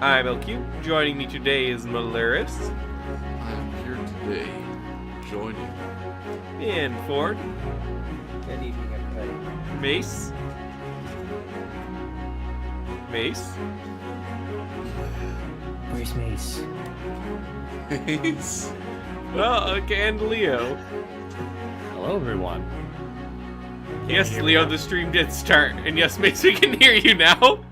I'm LQ. Joining me today is Malaris. I'm here today, joining And Ford. Good evening, everybody. Mace. Mace. Where's Mace? Mace. Well, okay, and Leo. Hello, everyone. Yes, Leo, the stream did start. And yes, Mace, we can hear you now.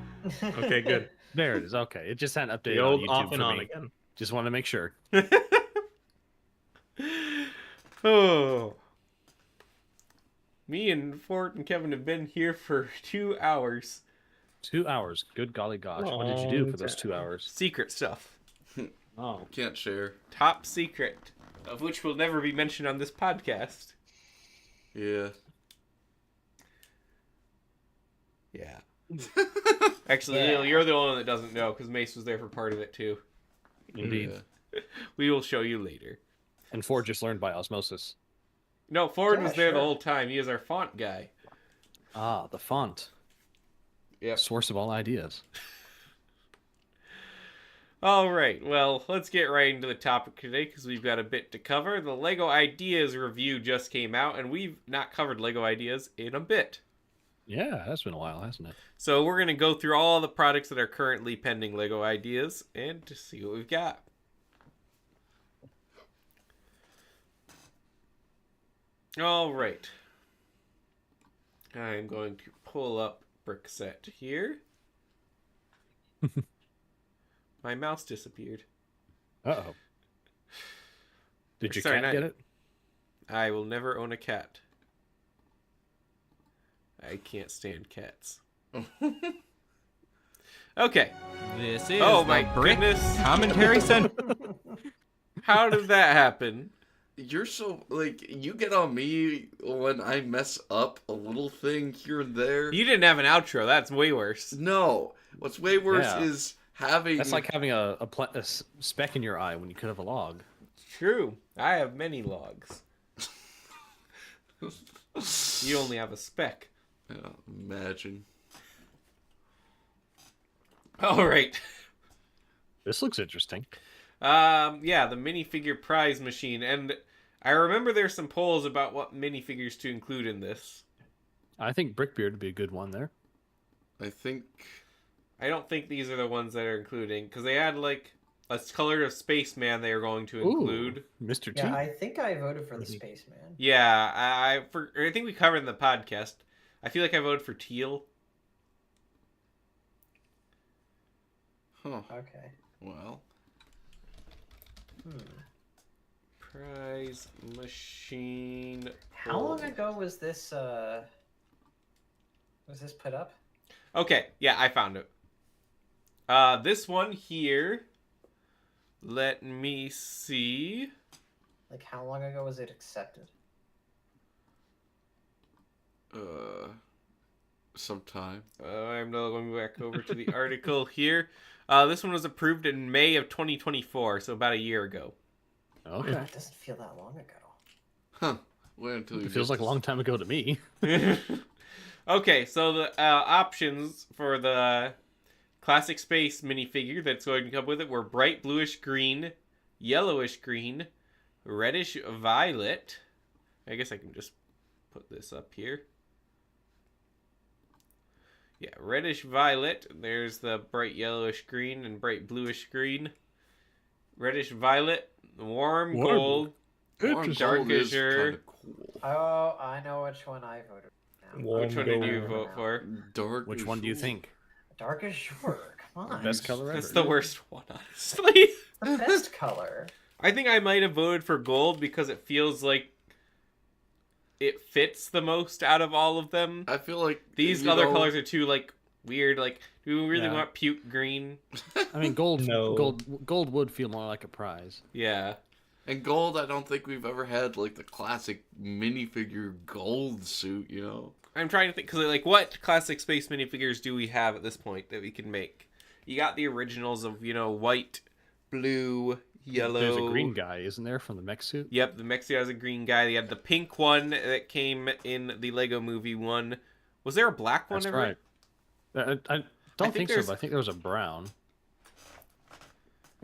Okay, good. There it is. Okay, it just hadn't updated The on old YouTube off and for on me. again. Just want to make sure. Oh. Me and Ford and Kevin have been here for 2 hours. 2 hours. Good golly gosh. What did you do for those 2 hours? Secret stuff. Oh, Can't share. Top secret. Of which will never be mentioned on this podcast. Yeah. Yeah. Actually, Leo, you're the only one that doesn't know because Mace was there for part of it too. indeed. Yeah. We will show you later. And Ford just learned by osmosis. No, Ford Yeah, was there the sure. whole time. He is our font guy. Ah, the font. Yep. Source of all ideas. All right. Well, let's get right into the topic today because we've got a bit to cover. The Lego Ideas review just came out, and we've not covered Lego Ideas in a bit. Yeah, that's been a while, hasn't it? So we're going to go through all the products that are currently pending Lego Ideas and to see what we've got. All right. I'm going to pull up Brickset here. My mouse disappeared. Uh-oh. Did your Sorry, cat not- get it? I will never own a cat. I can't stand cats. Okay. This is Oh the my Brick goodness. Commentary Center. How did that happen? You're so, you get on me when I mess up a little thing here and there. You didn't have an outro. That's way worse. No. What's way worse Yeah. is having... That's like having a speck in your eye when you could have a log. True. I have many logs. You only have a speck. Yeah, imagine. All right. This looks interesting. Yeah, the minifigure prize machine, and I remember there's some polls about what minifigures to include in this. I think Brickbeard would be a good one there. I think... I don't think these are the ones that are including, because they had like a color of spaceman they are going to include. Ooh, Mr. T. Yeah, I think I voted for the Spaceman. Yeah, I think we covered in the podcast. I feel like I voted for teal. Huh. Okay. Well. Prize machine. How long poll. ago was this put up? Okay, yeah, I found it. This one here. Let me see. Like, how long ago was it accepted? Sometime. I'm now going back over to the article here. This one was approved in May of 2024, so about a year ago. Okay. That doesn't feel that long ago. Huh. Wait until you It feels get like a long time ago to me. Okay, so the options for the classic space minifigure that's going to come with it were bright bluish green, yellowish green, reddish violet. I guess I can just put this up here. Yeah, reddish violet. There's the bright yellowish green and bright bluish green. Reddish violet, warm Warm. gold. Warm dark gold is azure. kinda cool. Oh, I know which one I voted for now. Which one did you vote for? Dark Which one do you azure. think? Dark Azure. Come on. Best color ever. That's the worst one, honestly. The best color. I think I might have voted for gold because it feels like it fits the most out of all of them. I feel like These you other know, colors are too like weird. Like, do we really Yeah. want puke green? I mean, gold. No. Gold would feel more like a prize. Yeah. And gold, I don't think we've ever had like the classic minifigure gold suit, you know? I'm trying to think because like what classic space minifigures do we have at this point that we can make? You got the originals of white, blue, yellow. There's a green guy, isn't there, from the mech suit? Yep, the Mexico has a green guy. They had the pink one that came in the Lego Movie one. Was there a black one That's ever? right. I don't think think so, there's- but I think there was a brown.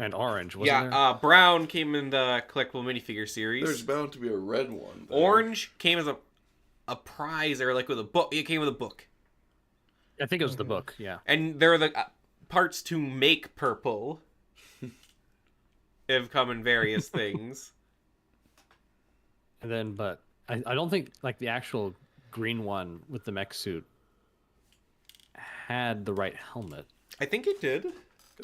And orange, wasn't Yeah, there? brown came in the collectible minifigure series. There's bound to be a red one. There. Orange came as a prize or like with a book. It came with a book. I think it was the book, yeah. And there are the parts to make purple. Have come in various things. And then, but I don't think like the actual green one with the mech suit had the right helmet. I think it did.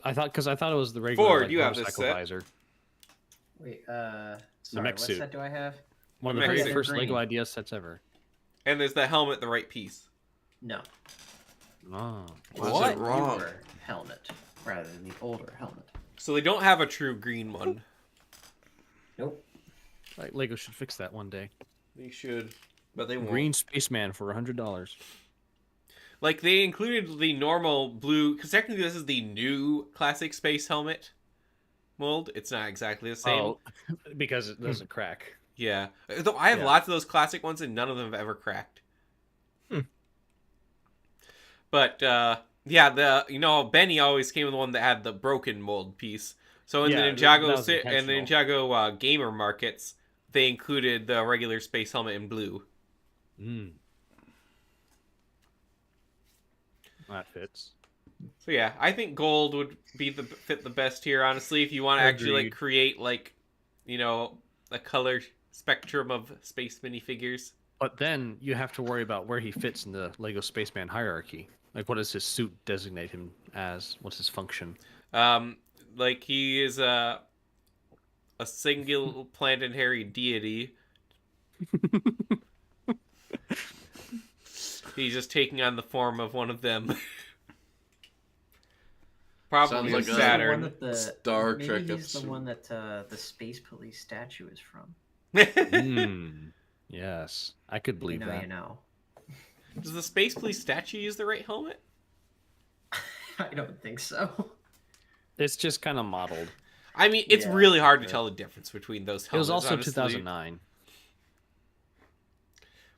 I thought it was the regular Ford, like, you have this motorcycle set. visor. Wait, sorry, mech what suit. set do I have? One of Mech the very suit. first Green. Lego idea sets ever. And there's the helmet, the right piece. No. Oh. Was It's it the wrong? newer helmet rather than the older helmet. So they don't have a true green one. Nope. Like Lego should fix that one day. They should, but they won't. Green spaceman for $100. Like they included the normal blue, because technically this is the new classic space helmet mold. It's not exactly the same. Oh, because it doesn't crack. Yeah, though I have Yeah. lots of those classic ones, and none of them have ever cracked. But yeah, Benny always came with the one that had the broken mold piece. So in Yeah, the that Ninjago was and the intentional. Ninjago gamer markets, they included the regular space helmet in blue. That fits. So yeah, I think gold would be fit the best here. Honestly, if you want to actually like Agreed. create like, a color spectrum of space minifigures. But then you have to worry about where he fits in the Lego spaceman hierarchy. Like, what does his suit designate him as? What's his function? Like he is a single planetary deity. He's just taking on the form of one of them. Probably Sounds like a Saturn. The one that the, Star maybe Trek he's episode. the one that the Space Police statue is from. Yes, I could believe you know, that. You know. Does the Space Police statue use the right helmet? I don't think so. It's just kind of modeled. I mean, it's Yeah, really hard to yeah. tell the difference between those It helmets. was also honestly. 2009.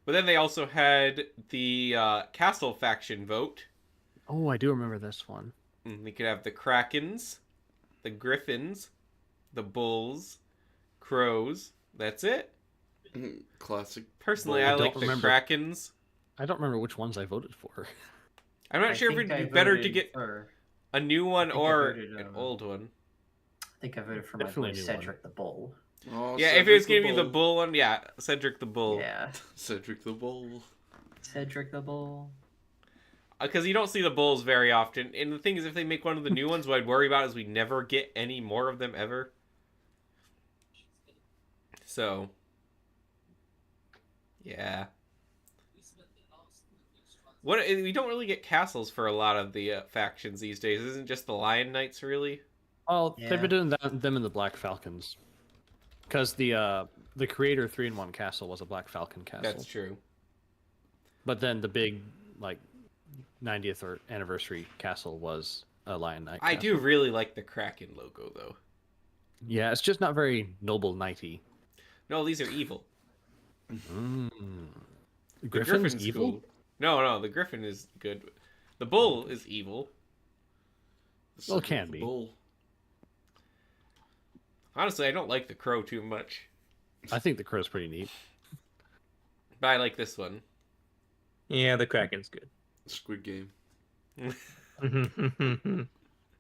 But then they also had the Castle faction vote. Oh, I do remember this one. We could have the Krakens, the Griffins, the Bulls, Crows. That's it. Classic. Personally, Bull. I I like don't the remember. Krakens. I don't remember which ones I voted for. I'm not I sure if think it'd I be better to voted get for- a new one think I or voted, an old one. I think I voted for my Definitely boy a new Cedric the Bull. Oh, Yeah, if Cedric it was gonna be the Bull. Bull one, yeah, Cedric the Bull. Yeah, Cedric the Bull. Cedric the Bull. Because you don't see the Bulls very often. And the thing is, if they make one of the new ones, what I'd worry about is we never get any more of them ever. So, yeah. We don't really get castles for a lot of the factions these days. Isn't just the Lion Knights really? Well, Yeah. they've been doing them in the Black Falcons. Because the Creator 3-in-1 castle was a Black Falcon castle. That's true. But then the big, like, 90th or anniversary castle was a Lion Knight I castle. do really like the Kraken logo though. Yeah, it's just not very noble knighty. No, these are evil. Mm. The Griffin's Griffin's evil? cool. No, the Griffin is good. The Bull is evil. Well, Cedric can the be. Bull. Honestly, I don't like the Crow too much, I think the crow's pretty neat. but I like this one. Yeah, the Kraken's good. Squid Game.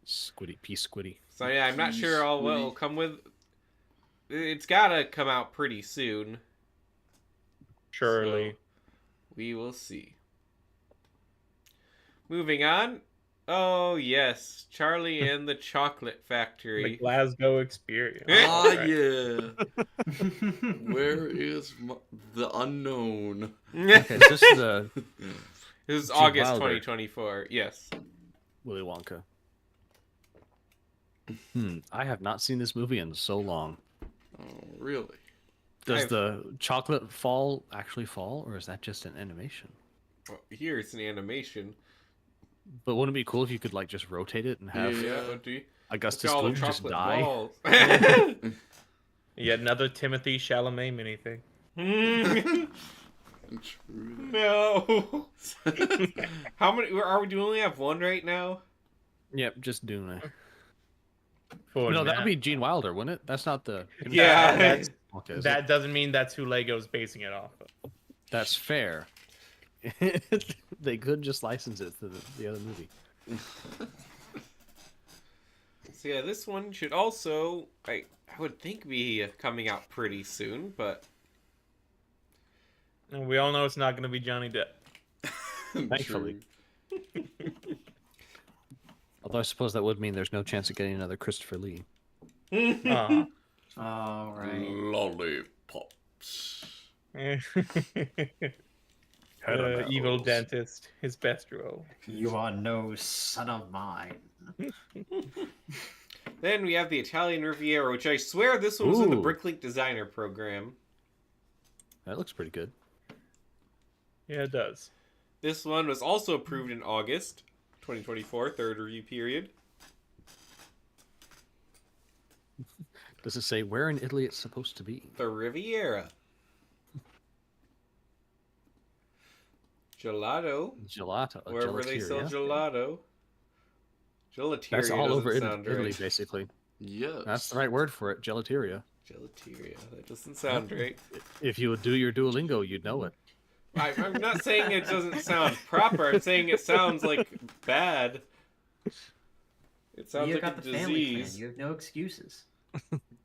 Squiddy, pea squiddy. So yeah, I'm not sure all what will come with. It's gotta come out pretty soon. Surely. So we will see. Moving on. Oh yes, Charlie and the Chocolate The Factory. Glasgow experience. Ah, Right. yeah. Where is the unknown? Okay, is this the This is Gene August Wilder. 2024. Yes. Willy Wonka? I have not seen this movie in so long. Oh, really? Does I've- the chocolate fall actually fall, or is that just an animation? Well, here it's an animation. But wouldn't it be cool if you could like just rotate it and have Yeah. What do you- Augustus Look at all the Gloop just chocolate die? balls. Yet another Timothy Chalamet minithing. True. No. How many are we? Do we only have one right now? Yep, just doing it. For No, that now. would be Gene Wilder, wouldn't it? That's not the. Yeah. That's, Okay, is that it? doesn't mean that's who Lego's basing it off of. That's fair. They could just license it to the other movie. So yeah, this one should also, I would think, be coming out pretty soon, but And we all know it's not going to be Johnny Depp. Thankfully. True. Although I suppose that would mean there's no chance of getting another Christopher Lee. Aw. All right. Lollipops. Evil dentist, his best role. You are no son of mine. then we have the Italian Riviera, which I swear this one was in the Ooh. Bricklink Designer program. That looks pretty good. Yeah, it does. This one was also approved in August 2024, third review period. Does it say where in Italy it's supposed to be? The Riviera. Gelato. Gelato. Wherever they sell gelateria. gelato. Gelateria That's all over doesn't sound Italy, right. basically. Yes. That's the right word for it, gelateria. Gelateria. That doesn't sound right. If you would do your Duolingo, you'd know it. I'm not saying it doesn't sound proper. I'm saying it sounds like bad. It sounds You like got a the family plan. disease. You have no excuses.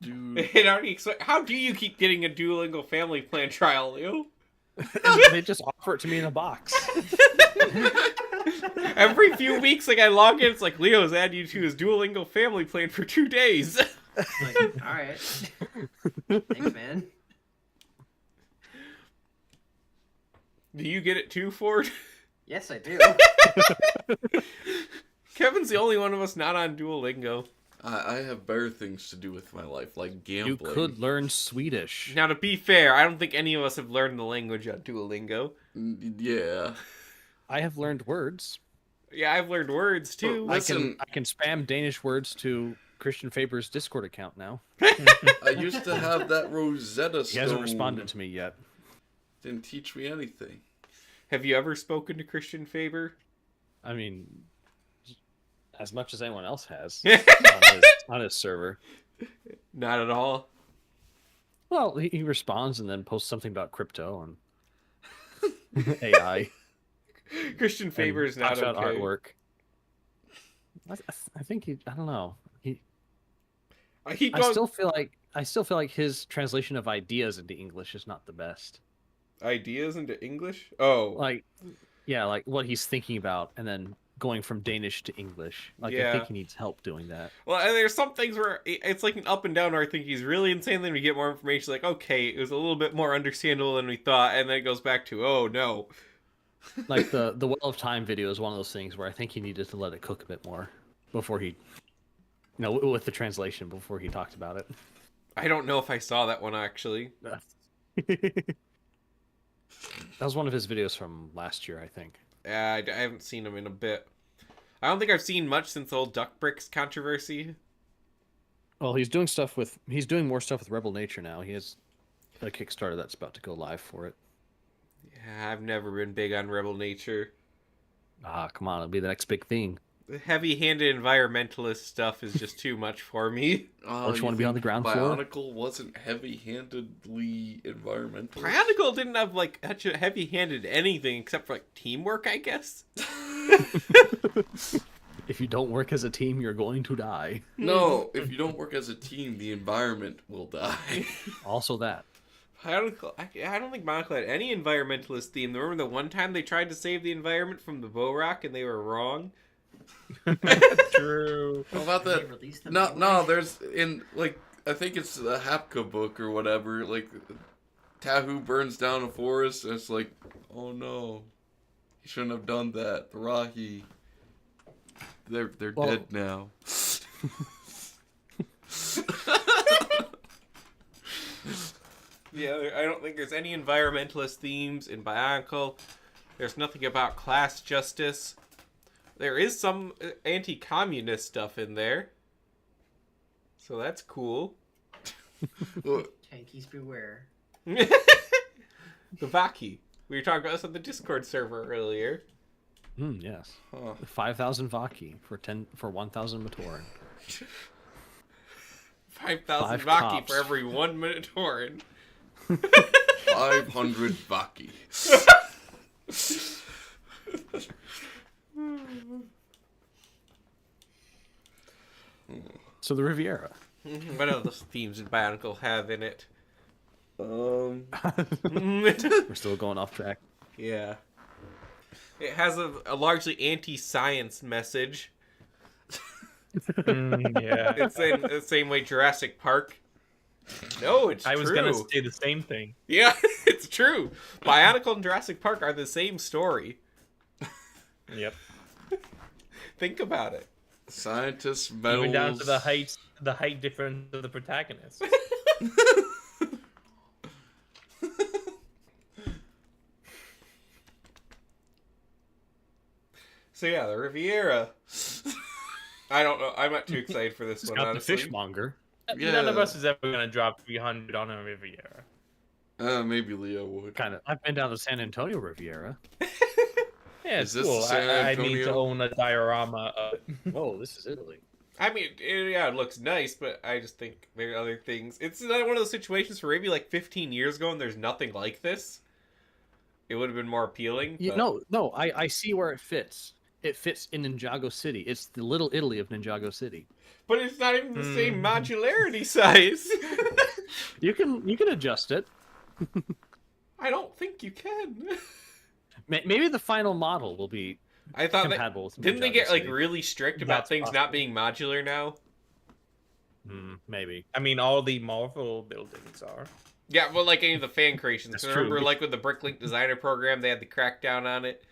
Dude. It already how do you keep getting a Duolingo family plan trial, Leo? They just offer it to me in a box. Every few weeks, like I log in, it's like Leo's added you to his Duolingo family plan for 2 days. Like, all right. Thanks, man. Do you get it too, Ford? Yes, I do. Kevin's the only one of us not on Duolingo. I have better things to do with my life, like You gambling. could learn Swedish. Now, to be fair, I don't think any of us have learned the language on Duolingo. Yeah. I have learned words. Yeah, I've learned words too. Well, Listen- I can spam Danish words to Christian Faber's Discord account now. I used to have that Rosetta Stone. He hasn't responded to me yet. Didn't teach me anything. Have you ever spoken to Christian Faber? I mean, as much as anyone else has Not on his server. at all. Well, he responds and then posts something about crypto and AI. Christian Faber is and not talks about okay. artwork. I think he. I don't know. He I don't still feel like his translation of ideas into English is not the best. ideas into English. Oh, Like, yeah, like what he's thinking about, and then going from Danish to English. Like, I Yeah. think he needs help doing that. well, and there's some things where it's like an up and down. Where I think he's really insane. Then we get more information. Like, okay, it was a little bit more understandable than we thought, and then it goes back to, oh no. Like the Well of Time video is one of those things where I think he needed to let it cook a bit more before he, with the translation before he talked about it. I don't know if I saw that one actually. That was one of his videos from last year, I think. I haven't seen him in a bit. I don't think I've seen much since the old Duck Bricks controversy. Well, he's doing more stuff with Rebel Nature now. He has a Kickstarter that's about to go live for it. Yeah, I've never been big on Rebel Nature. Ah, come on, it'll be the next big thing. The heavy-handed environmentalist stuff is just too much for me. Don't you wanna be on the ground floor? Bionicle wasn't heavy-handedly environmental. Bionicle didn't have like such a heavy-handed anything except for like teamwork, I guess. If you don't work as a team, you're going to die. No, if you don't work as a team, the environment will die. Also that. I don't think Bionicle had any environmentalist theme. Remember the one time they tried to save the environment from the Borak and they were wrong? True. How about They that? released the No, Blu-ray? no, there's in like I think it's the Hapka book or whatever. Like Tahu burns down a forest, and it's like, oh no, he shouldn't have done that. The Rahi, they're Well- dead now. Yeah, I don't think there's any environmentalist themes in Bionicle. There's nothing about class justice. There is some anti-communist stuff in there. So that's cool. Well, Yankees beware. The Vaki. We were talking about this on the Discord server earlier. Yes. huh. 5,000 Vaki for 1,000 Matoran. 5,000 5 Vaki cops. for every 1 Minotaurian. 500 Vaki. So the Riviera. What other themes did Bionicle have in it? Um, We're still going off track. Yeah. It has a largely anti-science message. Yeah. It's in the same way Jurassic Park. No, it's I true. was gonna say the same thing. Yeah, it's true. Bionicle and Jurassic Park are the same story. Yep. Think about it. scientists, metals. Even down to the height difference of the protagonist. So yeah, the Riviera. I don't know. I'm not too excited for this It's one, got the honestly. fishmonger. Yeah. None of us is ever gonna drop 300 on a Riviera. Maybe Leo would. Kind of. I've been down the San Antonio Riviera. Yeah, Is it's this cool. the San I need to Antonio? own a diorama of Whoa, this is Italy. I mean, yeah, it looks nice, but I just think there are other things. It's not one of those situations where maybe like 15 years ago and there's nothing like this. It would have been more appealing. Yeah, but- no, I see where it fits. It fits in Ninjago City. It's the Little Italy of Ninjago City. But it's not even the same modularity size. You can adjust it. I don't think you can. Maybe the final model will be I thought that, compatible with didn't they Ninjago get like City. really strict about That's things possible. not being modular now? Maybe. I mean, all the Marvel buildings are. Yeah, well, like any of the fan creations. That's Remember, true. like with the Bricklink Designer program, they had the crackdown on it.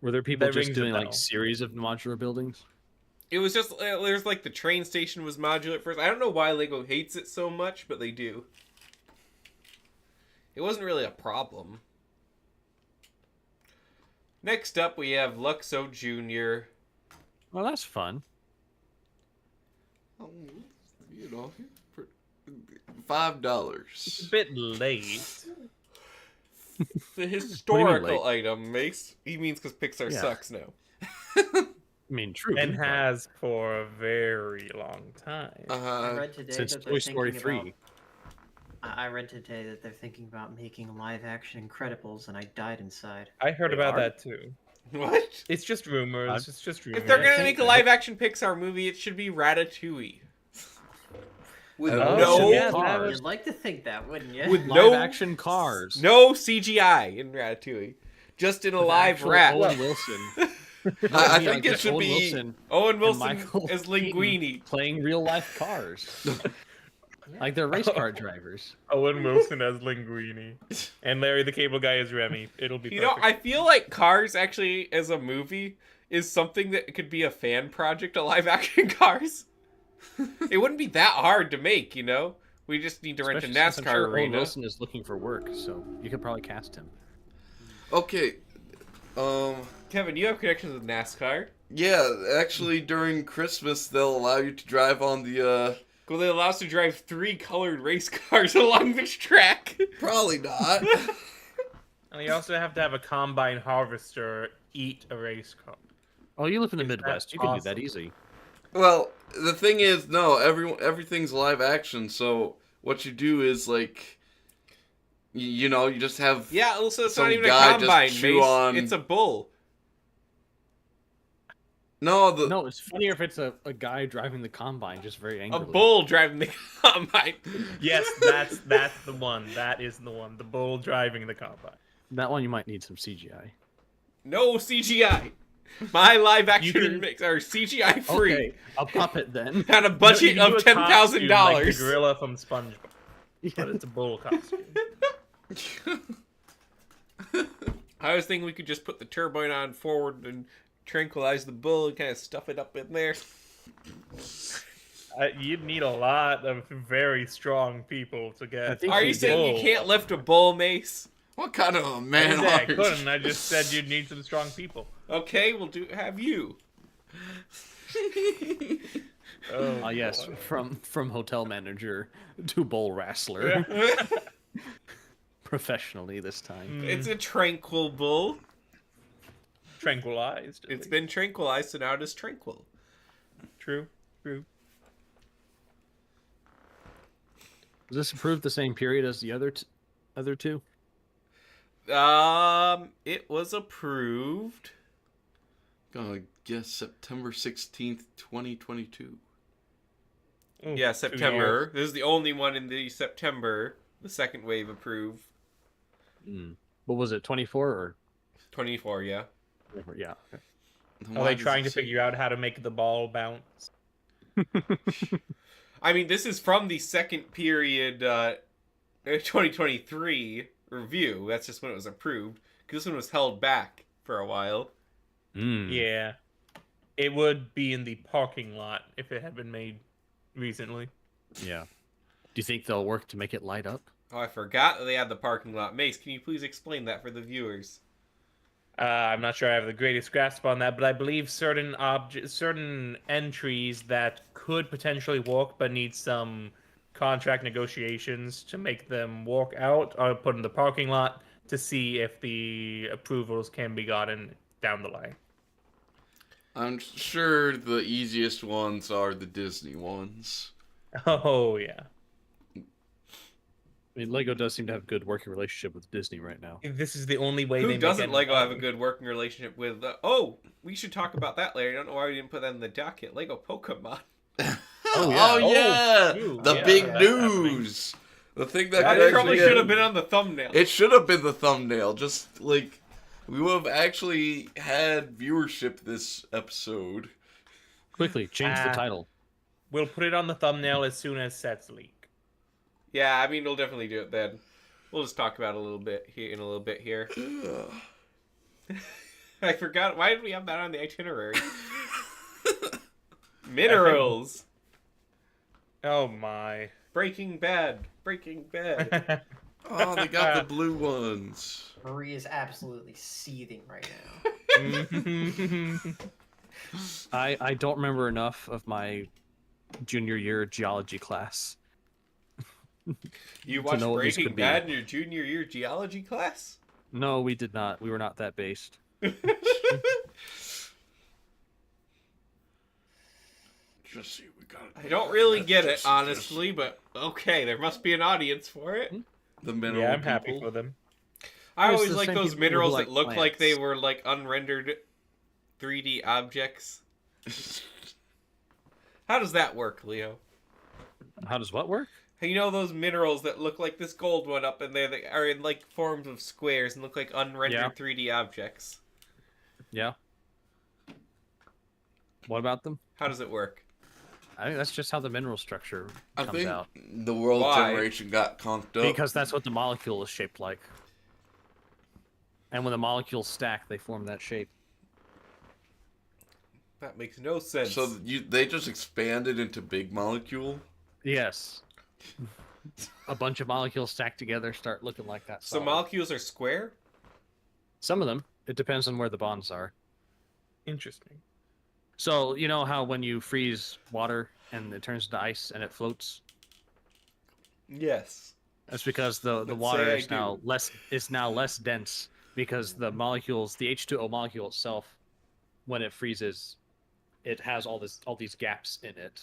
Were there people That just rings a doing bell. like series of modular buildings? It was just there's like the train station was modular at first. I don't know why Lego hates it so much, but they do. It wasn't really a problem. Next up, we have Luxo Jr. Well, that's fun. Oh, you know, for It's $5. a bit late. The historical late? item, Mace. He means because Pixar Yeah. sucks now. I mean, true. And but has for a very long time. I read today since that they're Toy Story thinking 3. about. I read today that they're thinking about making a live-action Incredibles, and I died inside. I heard They about are? that too. What? It's just rumors. It's just rumors. If they're gonna think make a so. live-action Pixar movie, it should be Ratatouille. With Oh, no, yeah, that cars. was- You'd like to think that, wouldn't you? With Live no action cars. no CGI in Ratatouille, just in a With live actual rat. Owen Wilson. I Yeah, think it just should Owen be. Wilson Owen and Wilson Michael as Keaton Linguini. playing real life cars. Like they're race car drivers. Owen Wilson as Linguini, and Larry the Cable Guy as Remy. It'll be You know, perfect. I feel like Cars actually, as a movie, is something that could be a fan project. A live-action Cars. It wouldn't be that hard to make, you know. We just need to rent a Especially since I'm NASCAR sure Owen arena. Wilson is looking for work, so you could probably cast him. Okay. Kevin, you have connections with NASCAR. Yeah, actually, during Christmas, they'll allow you to drive on the, Well, they allow us to drive 3 colored race cars along this track. probably not. And you also have to have a combine harvester eat a race car. Oh, you live in the Is that Midwest. You can do that possible? easy. Well, the thing is, no, everything's live action, so what you do is, like, you know, you just have... Yeah, also it's Some not even a guy just combine, chew Mace. on- It's a bull. No, No, it's funnier if it's a guy driving the combine just very A angrily. bull driving the combine. Yes, that's the one. That is the one. The bull driving the combine. That one you might need some CGI. No CGI. My live action can- mix are CGI free. Okay, a puppet then. On a budget You can do of a costume like the $10,000. gorilla from SpongeBob, but it's a bull costume. I was thinking we could just put the turbine on forward and tranquilize the bull and kind of stuff it up in there. You'd need a lot of very strong people to I get. think Are we you did. saying you can't lift a bull, Mace? what kind of a I man didn't say I are you? couldn't. I just said you'd need some strong people. Okay, we'll have you. Oh, Yes, boy. from hotel manager to bowl wrestler. Professionally this time. It's a tranquil bull. Tranquilized. It's been tranquilized, so now it is tranquil. True. True. Was this approved the same period as the other two? It was approved. Gonna guess September 16th, 2022. Ooh, Yeah, 2 September. years. This is the only one in the September. The second wave approved. What was it? 24 or 24, yeah. 24? Yeah. Okay. Are they trying to figure out how to make the ball bounce? I mean, this is from the second period 2023 review. That's just when it was approved. Because this one was held back for a while. Yeah. It would be in the parking lot if it had been made recently. Yeah. Do you think they'll work to make it light up? Oh, I forgot that they had the parking lot mace. Can you please explain that for the viewers? I'm not sure I have the greatest grasp on that, but I believe certain entries that could potentially work but need some contract negotiations to make them work out are put in the parking lot to see if the approvals can be gotten down the line. I'm sure the easiest ones are the Disney ones. Oh, yeah. I mean, Lego does seem to have a good working relationship with Disney right now. This is the only way they Who make doesn't any Lego have a money. good working relationship with... oh, we should talk about that later. I don't know why we didn't put that in the docket. Lego Pokemon. Oh yeah. yeah, Oh, the yeah, big that's news. The thing that That could probably actually should have been on the thumbnail. It should have been the thumbnail. Just like we would have actually had viewership this episode. Quickly, change the Ah. title. We'll put it on the thumbnail as soon as sets leak. Yeah, I mean, we'll definitely do it then. We'll just talk about it a little bit here in a little bit here. I forgot. Why did we have that on the itinerary? Minerals. Oh my. Breaking Bad. Breaking Bad. Oh, they got the blue ones. Marie is absolutely seething right now. I don't remember enough of my junior year geology class. You To watched know what this Breaking could be. Bad in your junior year geology class? No, we did not. We were not that based. Just see, we got. I don't really get it, honestly, but okay, there must be an audience for it. The mineral. Yeah, I'm happy people. for them. I It's always the like same those people who minerals like that look like they plants. were like unrendered 3D objects. How does that work, Leo? How does what work? You know those minerals that look like this gold one up in there that are in like forms of squares and look like unrendered Yeah. 3D objects. Yeah. What about them? How does it work? I think that's just how the mineral structure I comes think out. the world Why? generation got conked up. Because that's what the molecule is shaped like. And when the molecules stack, they form that shape. That makes no sense. So they just expanded into big molecule. Yes. A bunch of molecules stacked together start looking like that. So solid. molecules are square? Some of them. It depends on where the bonds are. Interesting. So you know how when you freeze water and it turns into ice and it floats? Yes. That's because the Let's water say I is now less dense because the molecules, the H2O molecule itself, when it freezes, it has all these gaps in it.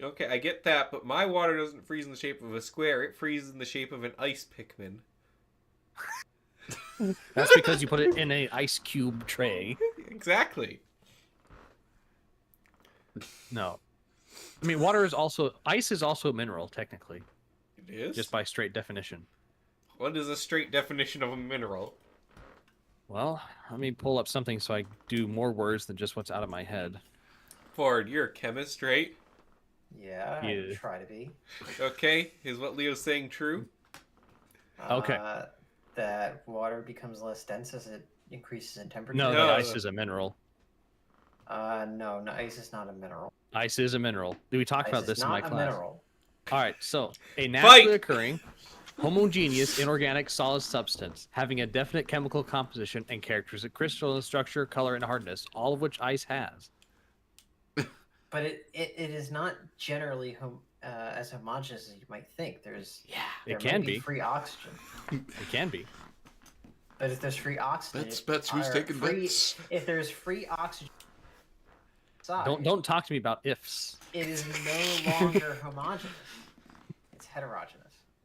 Okay, I get that, but my water doesn't freeze in the shape of a square. It freezes in the shape of an ice Pikmin. That's because you put it in an ice cube tray. Exactly. No. I mean, ice is also a mineral, technically, It is? just by straight definition. What is a straight definition of a mineral? Well, let me pull up something so I do more words than just what's out of my head. Ford, you're a chemist, right? Yeah, Yeah. I try to be. Okay, is what Leo's saying true? Okay. That water becomes less dense as it increases in temperature. No, No. that ice is a mineral. No, ice is not a mineral. Ice is a mineral. Did we talk Ice about is this in not my a class? mineral. All right, so a naturally Fight! occurring, homogeneous, inorganic solid substance having a definite chemical composition and characteristic crystalline structure, color, and hardness, all of which ice has. But it is not generally as homogeneous as you might think. There can may be. free oxygen. It can be. But if there's free oxygen, Bets, who's taking bets? If there's free oxygen outside, Don't talk to me about ifs. it is no longer homogeneous. It's heterogeneous.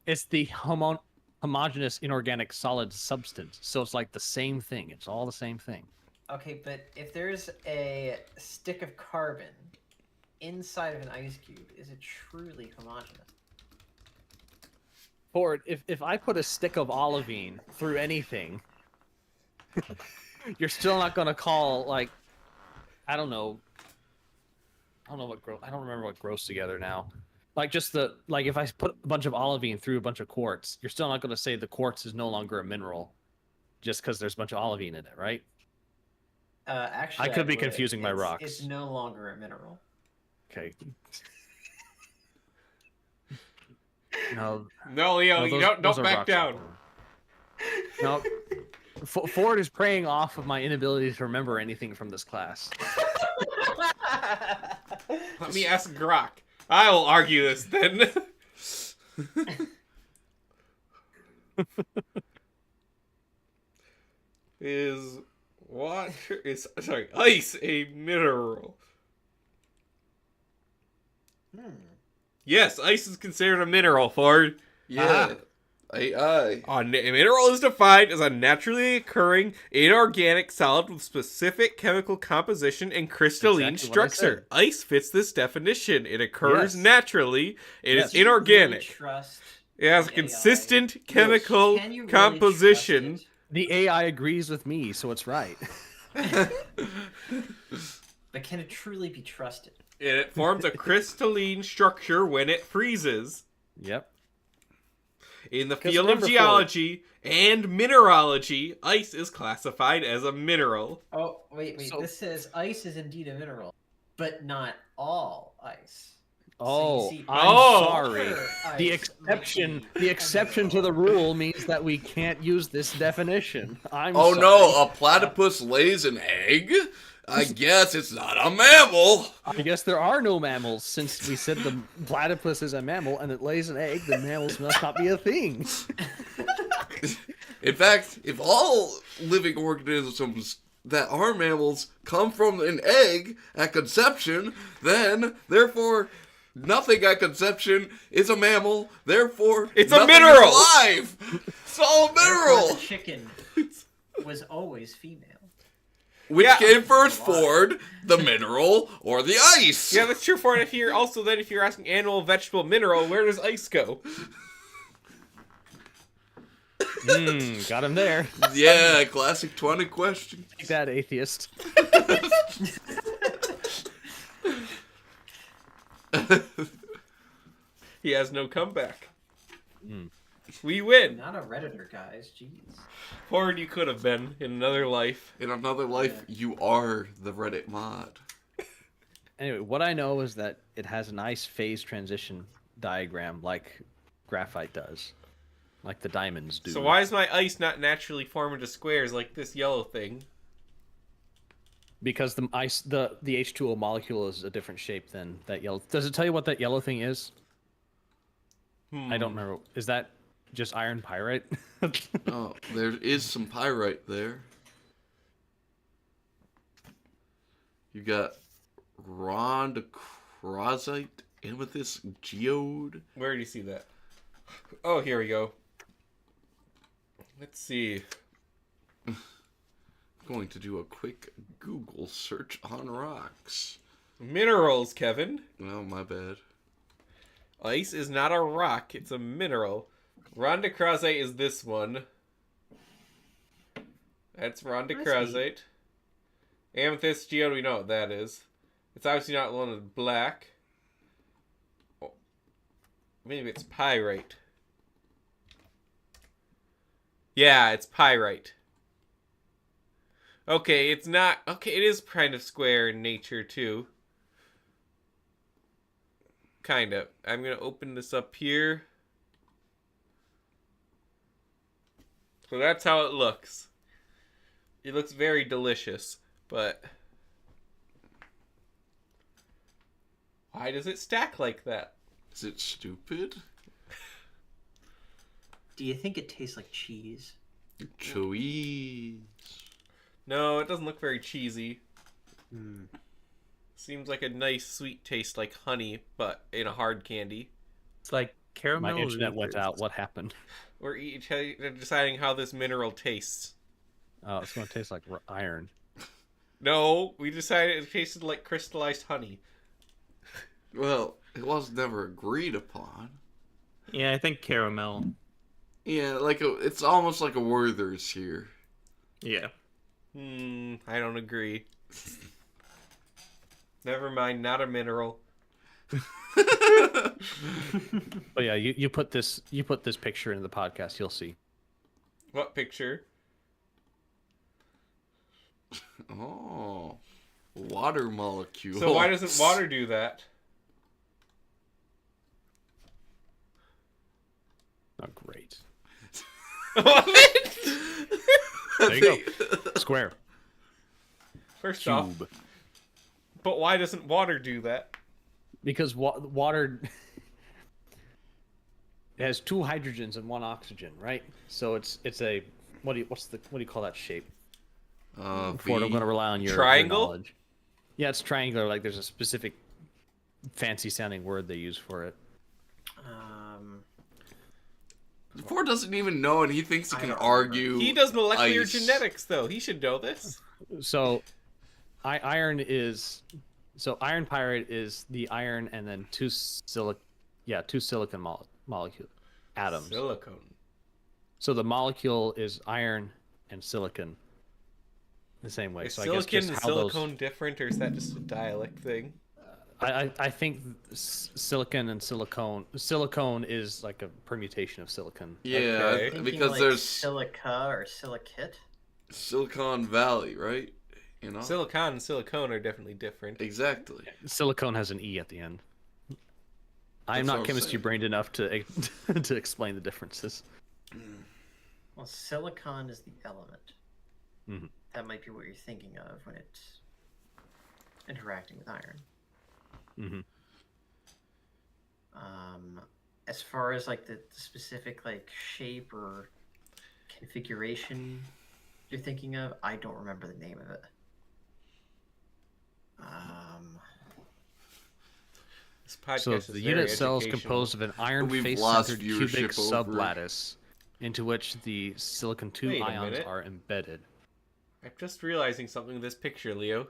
It's the homogeneous inorganic solid substance. So it's like the same thing. It's all the same thing. Okay, but if there's a stick of carbon inside of an ice cube, is it truly homogeneous? Ford, if I put a stick of olivine through anything, you're still not gonna call like, I don't know what I don't remember what grows together now. Like just if I put a bunch of olivine through a bunch of quartz, you're still not gonna say the quartz is no longer a mineral, just because there's a bunch of olivine in it, right? Actually, I could be would. confusing my It's- rocks. It's no longer a mineral. Okay. No, No, Leo, no, you those don't are back rocks. down. No, Ford is preying off of my inability to remember anything from this class. Let me ask Grok. I will argue this then. Is ice a mineral? Yes, ice is considered a mineral, Ford. Yeah. AI. A mineral is defined as a naturally occurring inorganic solid with specific chemical composition and crystalline Exactly what I structure. Ice fits this definition. It occurs Yes. naturally. It Yes. is Do you inorganic. Really trust It has a the AI? consistent chemical Can you really composition. trust The AI agrees with me, so it's right. it? But can it truly be trusted? And it forms a crystalline structure when it freezes. Yep. In the 'Cause field of remember, geology and mineralogy, ice is classified as a mineral. Oh, wait. So- This says ice is indeed a mineral, but not all ice. Oh, see, I'm Oh. sorry. pure The ice exception, might be the a exception to the mineral. rule means that we can't use this definition. I'm Oh sorry. no, a platypus lays an egg? I guess it's not a mammal. I guess there are no mammals since we said the platypus is a mammal and it lays an egg. The mammals must not be a thing. In fact, if all living organisms that are mammals come from an egg at conception, then, therefore, nothing at conception is a mammal. Therefore, It's a nothing is mineral. alive. It's all a Therefore, mineral. the chicken was always female. Which Yeah. came first, Ford? The mineral or the ice? Yeah, that's true for it. If you're asking animal, vegetable, mineral, where does ice go? Got him there. Yeah, classic 20 question. Take that, atheist. He has no comeback. We win. Not a redditor, guys. Jeez. Ford, you could have been in another life. In another life, you are the Reddit mod. Anyway, what I know is that it has a nice phase transition diagram like graphite does. Like the diamonds do. So why is my ice not naturally form into squares like this yellow thing? Because the H2O molecule is a different shape than that yellow. Does it tell you what that yellow thing is? I don't remember. Is that just iron pyrite? Oh, there is some pyrite there. You got rondocrosite, amethyst, geode. Where do you see that? Oh, here we go. Let's see. I'm going to do a quick Google search on rocks. Minerals, Kevin. Oh, my bad. Ice is not a rock, it's a mineral. Rondocrosite is this one. That's rondocrosite. Amethyst geode, we know what that is. It's obviously not the one with black. Oh, maybe it's pyrite. Yeah, it's pyrite. Okay, it's not... Okay, it is kind of square in nature, too. Kind of. I'm going to open this up here. So that's how it looks. It looks very delicious, but... Why does it stack like that? Is it stupid? Do you think it tastes like cheese? Cheese. No, it doesn't look very cheesy. Seems like a nice sweet taste like honey, but in a hard candy. It's like caramel. My internet went Reapers. out. What happened? We're each deciding how this mineral tastes. Oh, it's gonna taste like iron. No, we decided it tasted like crystallized honey. Well, it was never agreed upon. Yeah, I think caramel. Yeah, it's almost like a Werther's here. Yeah. I don't agree. Never mind, not a mineral. But yeah, you put this picture in the podcast, you'll see. What picture? Oh, water molecule. So why doesn't water do that? Oh, great. What? There you go. Square. First off, Cube. but why doesn't water do that? Because water has 2 hydrogens and 1 oxygen, right? So it's a what do you call that shape? Ford, I'm going to rely on your Triangle? knowledge. Yeah, it's triangular. Like there's a specific fancy sounding word they use for it. Ford doesn't even know, and he thinks he I can don't argue. He does molecular ice. genetics, though. He should know this. So iron pyrite is the iron and then 2 silicon molecule atoms. Silicone. So the molecule is iron and silicon the same way. Is So I guess silicon just and how those silicone different, or is that just a dialect thing? I think silicon and silicone is like a permutation of silicon. Yeah, Okay. Thinking because like there's silica or silicate. Silicon Valley, right? You know? Silicon and silicone are definitely different. Exactly. Silicone has an E at the end. I am That's what not I'm chemistry saying. brained enough to to explain the differences. Well, silicon is the element. Mhm. That might be what you're thinking of when it's interacting with iron. Hmm. As far as like the specific like shape or configuration you're thinking of, I don't remember the name of it. This podcast So is the very unit cell is educational. composed of an iron We've lost face-centered viewership cubic over- sublattice into which the silicon 2 Wait a ions minute. are embedded. I'm just realizing something in this picture, Leo.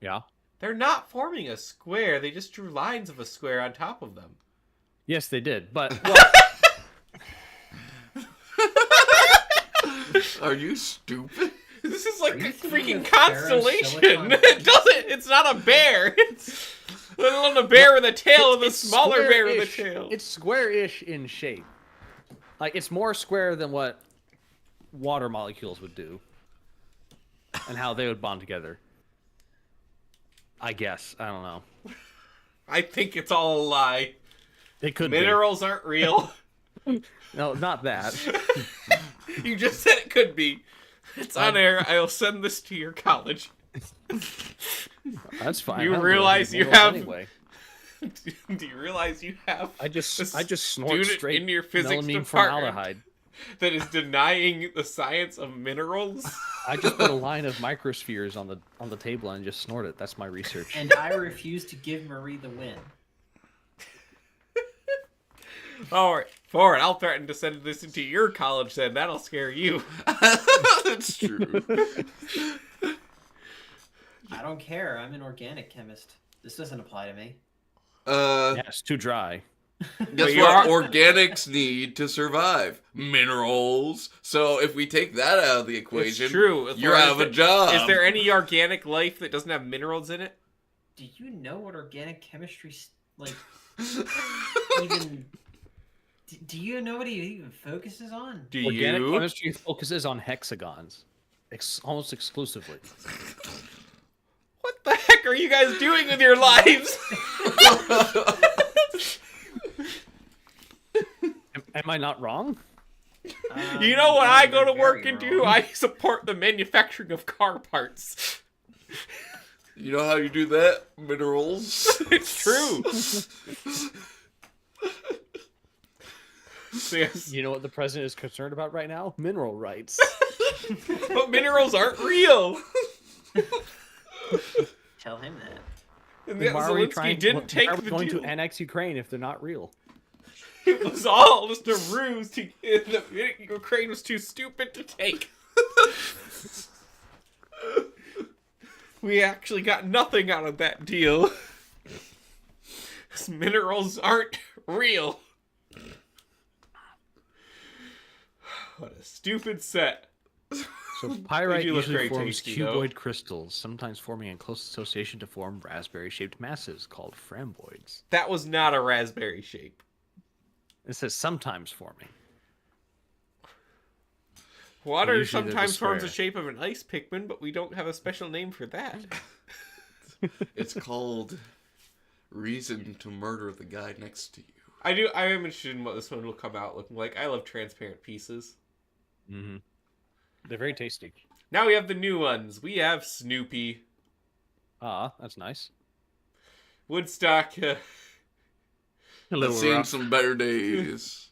Yeah. They're not forming a square. They just drew lines of a square on top of them. Yes, they did, but Are you stupid? This is like Are a you thinking freaking of constellation. ferrosilicon? It doesn't. It's not a bear. It's let alone a bear with a tail and a smaller bear with a square-ish. tail. It's square-ish in shape. Like it's more square than what water molecules would do, and how they would bond together. I guess I don't know. I think it's all a lie. It could Minerals aren't real. be. No, not that. You just said it could be. It's on air. I'll send this to your college. That's fine. You I don't realize believe you minerals have- anyway. Do you realize you have I just a snort student straight in your physics melamine department formaldehyde. that is denying the science of minerals? I just put a line of microspheres on the table and just snort it. That's my research. And I refuse to give Marie the win. All right, Ford, I'll threaten to send this into your college then. That'll scare you. That's true. I don't care. I'm an organic chemist. This doesn't apply to me. Yeah, it's too dry. Guess you what are- organics need to survive? Minerals. So if we take that out of the equation, It's true. As you far as have a the- job. Is there any organic life that doesn't have minerals in it? Do you know what organic chemistry like even? Do you know what it even focuses on? Do Organic you? chemistry focuses on hexagons, almost exclusively. What the heck are you guys doing with your lives? Am I not wrong? You know what I go to you're work very and do? wrong. I support the manufacturing of car parts. You know how you do that? Minerals. It's true. So yes, You know what the president is concerned about right now? Mineral rights. but minerals aren't real. Tell him that. And Then why are we Zelensky didn't take why are we the going deal. to annex Ukraine if they're not real? It was all just a ruse. Ukraine was too stupid to take. We actually got nothing out of that deal. These minerals aren't real. What a stupid set. So pyrite do look usually very forms tasty, though. cuboid crystals, sometimes forming in close association to form raspberry-shaped masses called framboids. That was not a raspberry shape. It says sometimes forming. Water Usually they're sometimes just forms the square. shape of an ice Pikmin, but we don't have a special name for that. It's called Reason to Murder the Guy Next to You. I am interested in what this one will come out looking like. I love transparent pieces. Mm-hmm. They're very tasty. Now we have the new ones. We have Snoopy, Ah, that's nice. Woodstock. A little I've seen rough. some better days.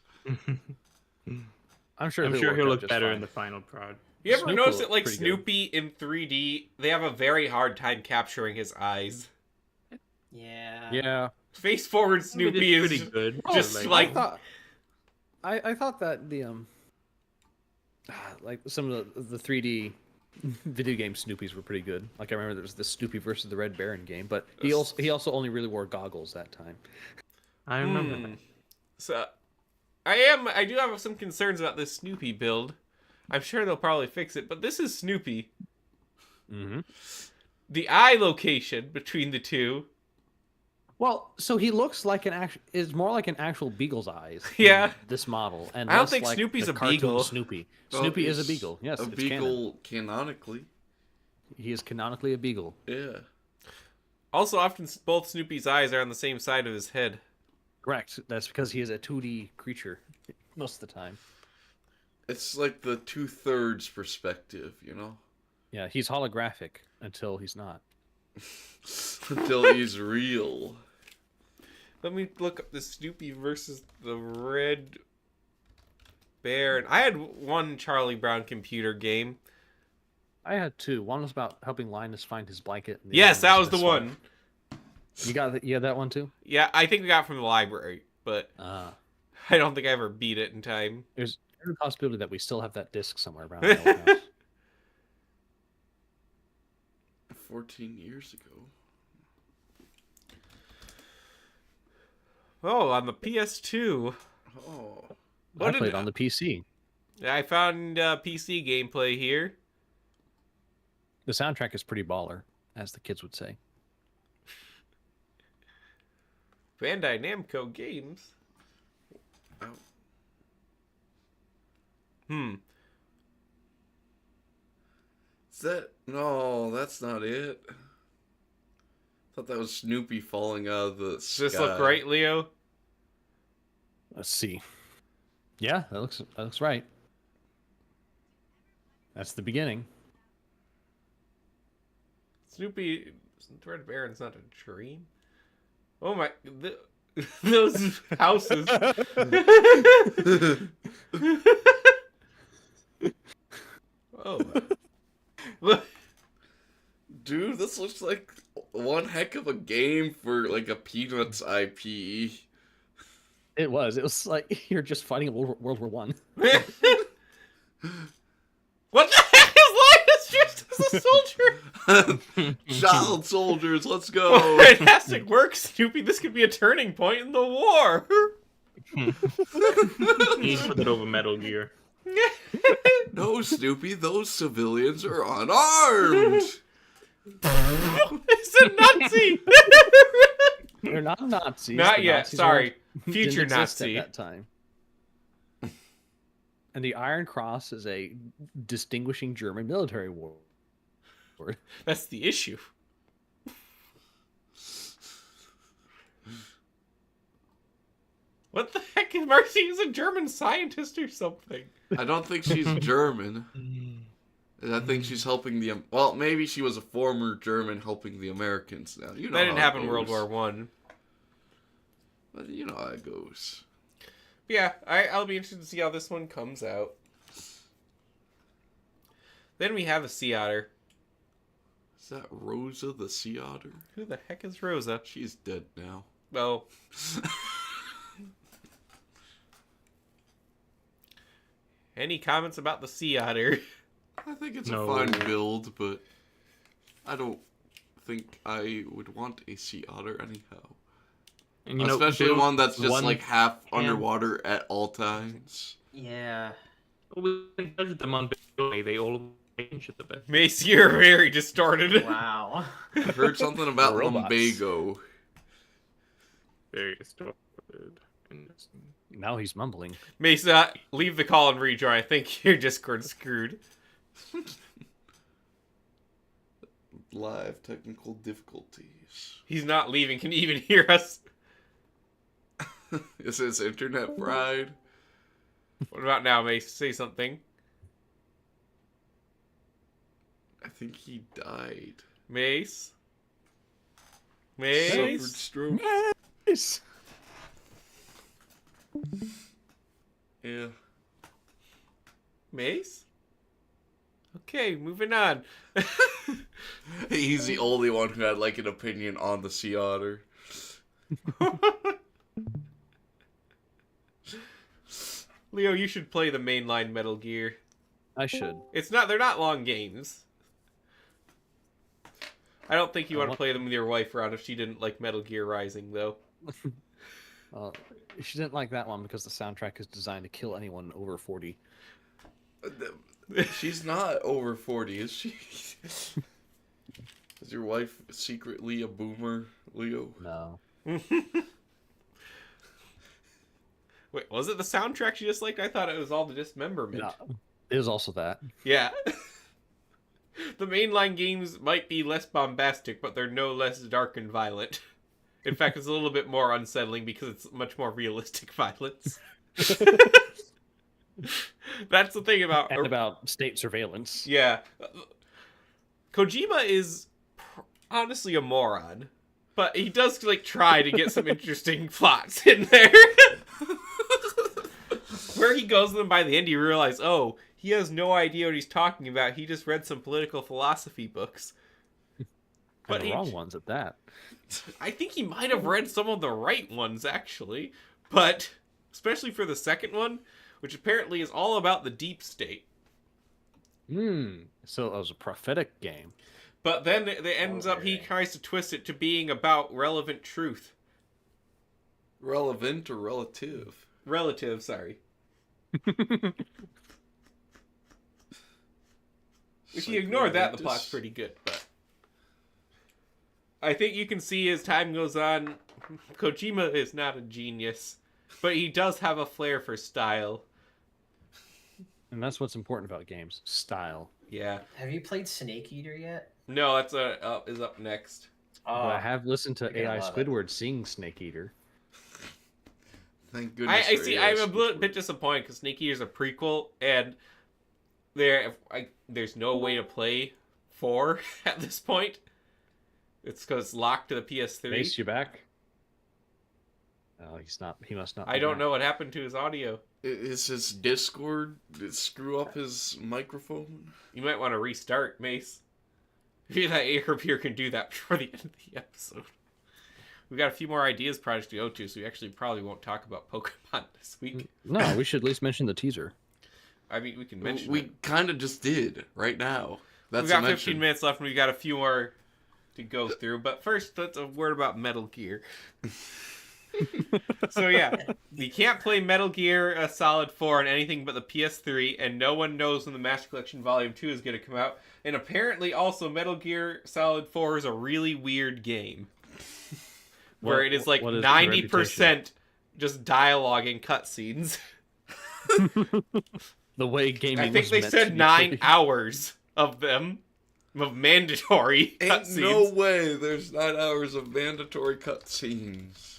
I'm sure I'm he'll sure work he'll out look just better fine. in the final prod. You ever Snoopy notice looks that, like, pretty good. Snoopy in 3D, they have a very hard time capturing his eyes. Yeah. Yeah. Face forward I mean, Snoopy it's is pretty good. just but, like- I thought that the like some of the 3D video game Snoopies were pretty good. Like I remember there was the Snoopy versus the Red Baron game, but he also only really wore goggles that time. I remember that. So, I do have some concerns about this Snoopy build. I'm sure they'll probably fix it, but this is Snoopy. Mm-hmm. The eye location between the two. Well, so he looks like is more like an actual beagle's eyes. in Yeah. This model, and I don't less think like Snoopy's the a cartoon beagle. Snoopy. Well, Snoopy is a it's beagle. Yes, a it's beagle canonically. canon. He is canonically a beagle. Yeah. Also, often both Snoopy's eyes are on the same side of his head. Correct. That's because he is a 2D creature most of the time. It's like the 2/3 perspective, you know? Yeah, he's holographic until he's not. Until he's real. Let me look up the Snoopy versus the Red Baron. I had one Charlie Brown computer game. I had two. One was about helping Linus find his blanket. And Yes, other that was the this one. You had that one too? Yeah, I think we got it from the library, but Ah. I don't think I ever beat it in time. There's a possibility that we still have that disc somewhere around the old house. 14 years ago. Oh, on the PS2. Oh. What I did- played on the PC. I found PC gameplay here. The soundtrack is pretty baller, as the kids would say. Bandai Namco Games. Oh. Is that... No, that's not it. I thought that was Snoopy falling out of the Does this sky. look right, Leo? Let's see. Yeah, that looks right. That's the beginning. Snoopy, Red Baron's not a dream. Oh my, those houses. Oh. Look, Dude, this looks like one heck of a game for like a Peanuts IP. It was like you're just fighting World War One. what the heck is Linus dressed as a soldier? Child soldiers, let's go. Fantastic work, Snoopy. This could be a turning point in the war. He's put it over Metal Gear. No, Snoopy, those civilians are unarmed. It's a Nazi. They're not Nazis. Not The yet. Nazis Sorry, didn't future exist Nazi. at that time. And the Iron Cross is a distinguishing German military award. That's the issue. What the heck is Marcy? Is a German scientist or something? I don't think she's German. I think she's helping the... Well, maybe she was a former German helping the Americans now. You know That didn't how it happen in World goes. War One. But you know how it goes. Yeah, I'll be interested to see how this one comes out. Then we have a sea otter. Is that Rosa the sea otter? Who the heck is Rosa? She's dead now. Well, any comments about the sea otter? I think it's No. a fine build, but I don't think I would want a sea otter anyhow. And Especially build one that's just like half Yeah. underwater at all times. Yeah. We can judge them on building. They all change at the best. Mace, you're very distorted. Wow. I heard something about Robots. lumbago. Very distorted. Interesting. Now he's mumbling. Mace, leave the call and rejoin. I think your Discord's screwed. Live technical difficulties. He's not leaving. Can you even hear us? Is this internet fried? What about now, Mace? Say something. I think he died. Mace? Suffered Mace? stroke. Nice. Yeah. Mace? Okay, moving on. He's the only one who had like an opinion on the sea otter. Leo, you should play the mainline Metal Gear. I should. They're not long games. I don't think you want to what- play them with your wife around if she didn't like Metal Gear Rising, though. She didn't like that one because the soundtrack is designed to kill anyone over 40. She's not over 40, is she? Is your wife secretly a boomer, Leo? No. Wait, was it the soundtrack she disliked? I thought it was all the dismemberment. No. It was also that. Yeah. The mainline games might be less bombastic, but they're no less dark and violent. In fact, it's a little bit more unsettling because it's much more realistic violence. That's the thing about... And about state surveillance. Yeah. Kojima is honestly a moron, but he does like try to get some interesting plots in there. Where he goes to them by the end, you realize, oh, he has no idea what he's talking about. He just read some political philosophy books. And the wrong ones at that. I think he might have read some of the right ones, actually. But, especially for the second one, which apparently is all about the deep state. So it was a prophetic game. But then it ends up, he tries to twist it to being about relevant truth. Relevant or relative? Relative, sorry. If you ignore that, the plot's pretty good, but... I think you can see as time goes on, Kojima is not a genius, but he does have a flair for style. And that's what's important about games. Style. Yeah. Have you played Snake Eater yet? No, that's is up next. But I have listened to you're gonna AI love it. Squidward sing Snake Eater. Thank goodness. I for see. AI I'm a little Squidward. bit disappointed because Snake Eater's a prequel, and there's no way to play 4 at this point. It's because it's locked to the PS3. Mace, you back? Oh, he's not. He must not. I be don't back. know what happened to his audio. Is his Discord did it screw up his microphone? You might want to restart, Mace. Maybe that Air can do that before the end of the episode. We've got a few more ideas projects to go to, so we actually probably won't talk about Pokemon this week. No, we should at least mention the teaser. I mean, we can mention We it. kind of just did right now. That's We've got a 15 mention. minutes left, and we've got a few more to go through. But first, let's a word about Metal Gear. So yeah, you can't play Metal Gear Solid 4 on anything but the PS3, and no one knows when the Master Collection Volume 2 is going to come out. And apparently also Metal Gear Solid 4 is a really weird game. Where What- it is like what is the 90% just dialogue and cutscenes. The way gaming. I think was they meant said to be 9 played. hours of them. Of mandatory Ain't cutscenes. no way there's 9 hours of mandatory cutscenes.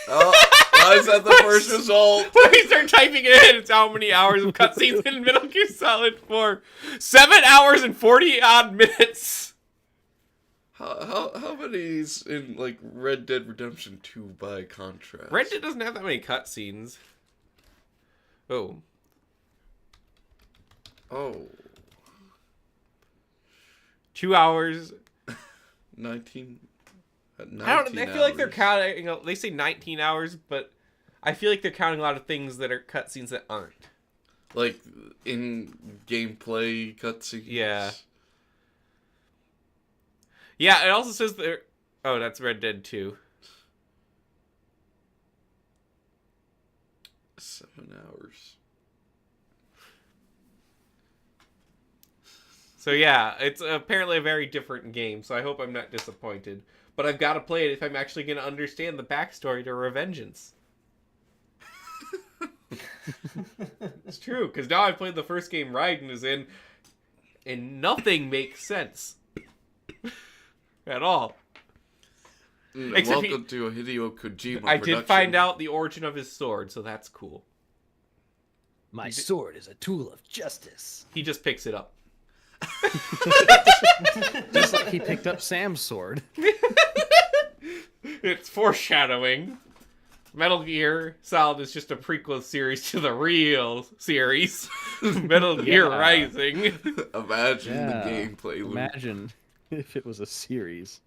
Oh, why is that the first result? When we start typing it in, it's how many hours of cutscenes in Metal Gear Solid 4. 7 hours and 40 odd minutes. How many's in like Red Dead Redemption 2 by contrast? Red Dead doesn't have that many cutscenes. Oh. Oh. 2 hours. 19. I feel like they're counting. They say 19 hours, but I feel like they're counting a lot of things that are cutscenes that aren't. Like in gameplay cutscenes. Yeah. Yeah, it also says there. Oh, that's Red Dead 2. 7 hours. So yeah, it's apparently a very different game, so I hope I'm not disappointed. But I've got to play it if I'm actually going to understand the backstory to Revengeance. It's true, because now I've played the first game Raiden is in, and nothing makes sense. At all. Except Welcome to a Hideo Kojima I production. did find out the origin of his sword, so that's cool. My sword is a tool of justice. He just picks it up. Just like he picked up Sam's sword. It's foreshadowing. Metal Gear Solid is just a prequel series to the real series, Metal Gear Rising. Imagine the gameplay loop. Imagine if it was a series.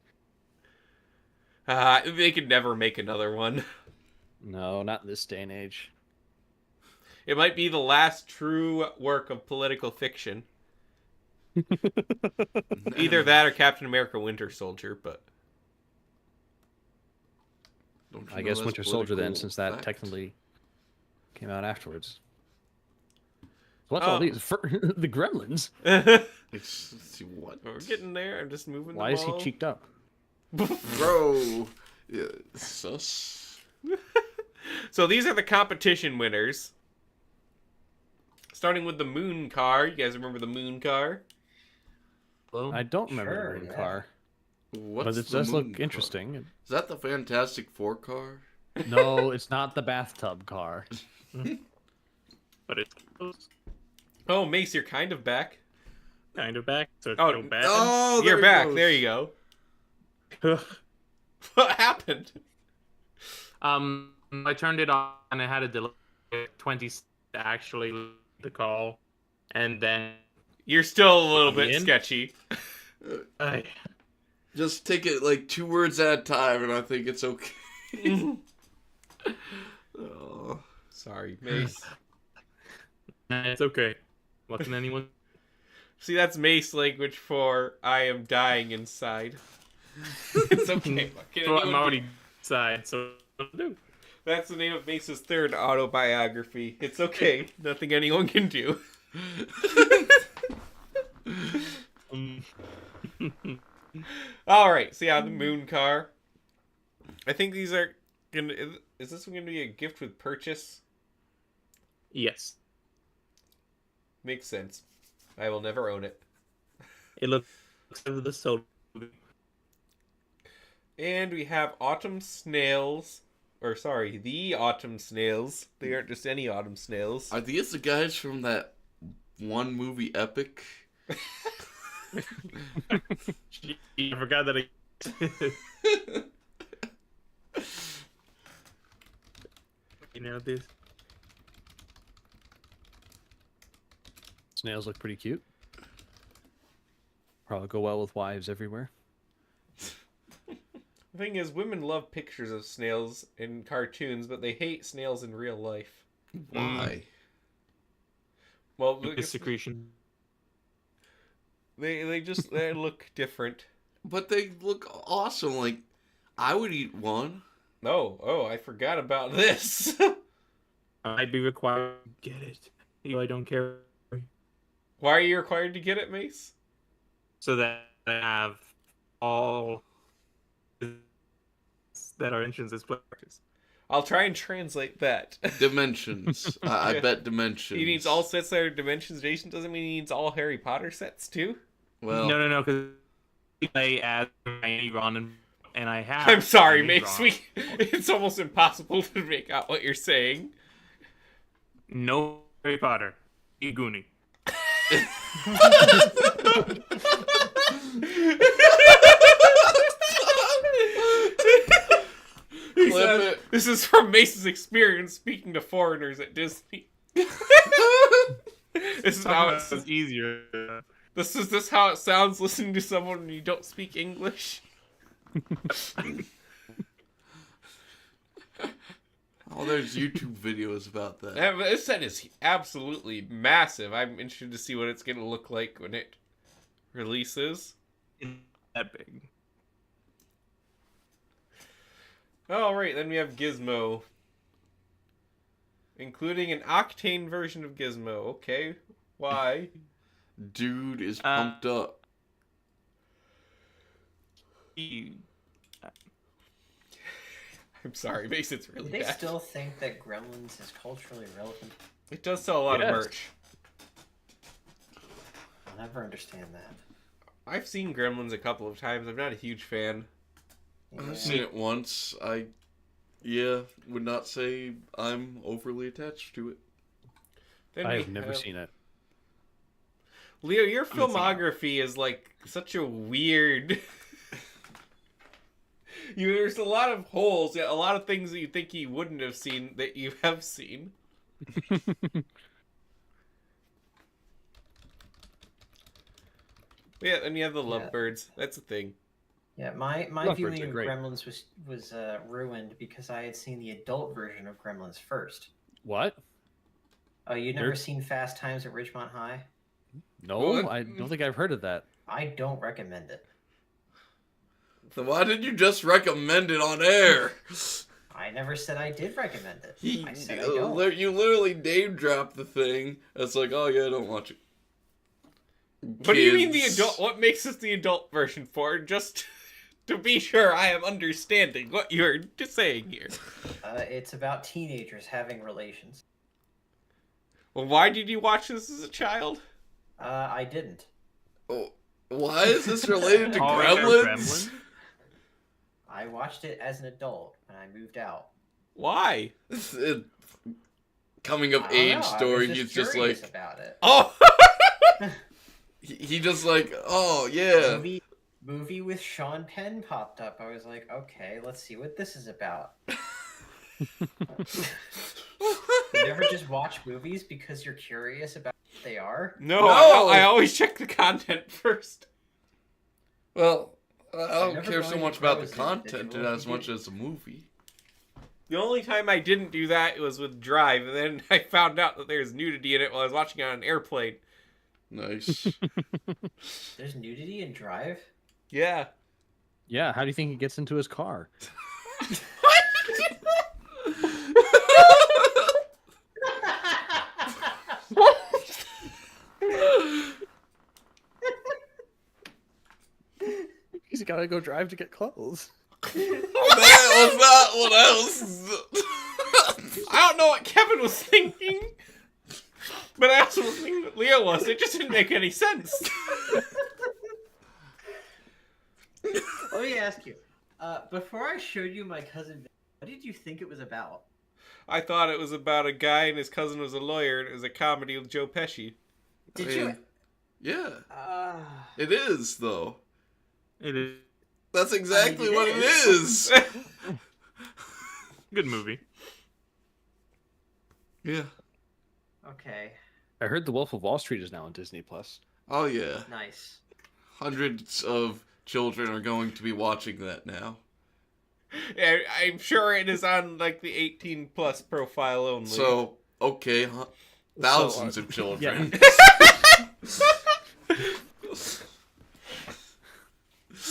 They could never make another one. No, not in this day and age. It might be the last true work of political fiction. Either that or Captain America Winter Soldier, but... I guess Winter Soldier then, since that technically came out afterwards. What's all these? The Gremlins? What? We're getting there. I'm just moving Why the is he ball. cheeked up? Bro. Yeah, sus. So these are the competition winners. Starting with the moon car. You guys remember the moon car? I don't remember Sure, the moon yeah. car. What's But it the does moon look car? interesting. Is that the Fantastic Four car? No, it's not the bathtub car. But it's close. Oh, Mace, you're kind of back. Kind of back, so it's Oh, still bad. Oh, You're there back. it goes. There you go. What happened? I turned it on and it had a delay of 20 to actually the call, and then You're still a little bit In? sketchy. I Just take it like 2 words at a time, and I think it's okay. Oh. Sorry, Mace. it's okay. What can anyone? See, that's Mace language for I am dying inside. It's okay. What can So I'm anyone already do? inside, so what do? That's the name of Mace's third autobiography. It's okay. Nothing anyone can do. All right. So yeah, the moon car. I think these are gonna. Is this going to be a gift with purchase? Yes, Makes sense. I will never own it. it looks like the soul. And we have autumn snails. Or sorry, the autumn snails. They aren't just any autumn snails. Are these the guys from that one movie, Epic? I forgot that. You know this. Snails look pretty cute. Probably go well with wives everywhere. The thing is, women love pictures of snails in cartoons, but they hate snails in real life. Why? Well, Mucus secretion. they look different. But they look awesome. Like, I would eat one. Oh, I forgot about this. I'd be required to get it. I don't care. Why are you required to get it, Mace? So that I have all that are mentions as players. I'll try and translate that. Dimensions. I bet dimensions. He needs all sets that are dimensions adjacent. Doesn't mean he needs all Harry Potter sets too. Well, No, because I play as Ron and I have. I'm sorry, Hermione Mace. Ron. It's almost impossible to make out what you're saying. No Harry Potter. Iguni. He Flip says, it. this is from Mace's experience speaking to foreigners at Disney. This is how It's easier. Is this how it sounds listening to someone when you don't speak English? Oh, there's YouTube videos about that. This set is absolutely massive. I'm interested to see what it's going to look like when it releases. That big. All right, then we have Gizmo. Including an Octane version of Gizmo. Okay, why? Dude is pumped up. I'm sorry, Mace, it's really Do they bad. still think that Gremlins is culturally relevant? It does sell a lot of Yes. merch. I'll never understand that. I've seen Gremlins a couple of times. I'm not a huge fan. Yeah. I've seen it once. Would not say I'm overly attached to it. Then I we have never seen it. Leo, your haven't seen it. filmography is like such a weird. There's a lot of holes, a lot of things that you think you wouldn't have seen that you have seen. Yeah, and you have the Lovebirds. That's a thing. Yeah, my Lovebirds viewing are of great. Gremlins was ruined because I had seen the adult version of Gremlins first. What? Oh, you'd never You're- seen Fast Times at Ridgemont High? No, What? I don't think I've heard of that. I don't recommend it. So why did you just recommend it on air? I never said I did recommend it. I said I you don't. you literally name dropped the thing. It's like, oh yeah, don't watch it. What do you mean the Kids. adult? What makes this the adult version for? Just to be sure I am understanding what you're just saying here. It's about teenagers having relations. Well, why did you watch this as a child? I didn't. Oh, why is this related to Oh, Gremlins? I watched it as an adult when I moved out. Why? Coming of I don't age know, story. I was He's just curious like about it. Oh! he just like, oh yeah. Movie with Sean Penn popped up. I was like, okay, let's see what this is about. You never just watch movies because you're curious about what they are? No, No! I always check the content first. Well, I don't never care so going much to about grow the as an content individual. as much as the movie. The only time I didn't do that was with Drive, and then I found out that there's nudity in it while I was watching it on an airplane. Nice. There's nudity in Drive? Yeah. Yeah, how do you think he gets into his car? He's got to go drive to get clothes. That was not what else. I don't know what Kevin was thinking, but I also was thinking what Leo was. It just didn't make any sense. Let me ask you. Before I showed you my cousin, what did you think it was about? I thought it was about a guy and his cousin was a lawyer, and it was a comedy with Joe Pesci. Did I you? mean, Yeah, Uh, it is though. It is That's exactly it what it is. is. good movie. Yeah. okay, I heard The Wolf of Wall Street is now on Disney Plus. Oh yeah. nice. Hundreds of children are going to be watching that now. Yeah, I'm sure it is on like the 18 plus profile only. So okay, thousands of children.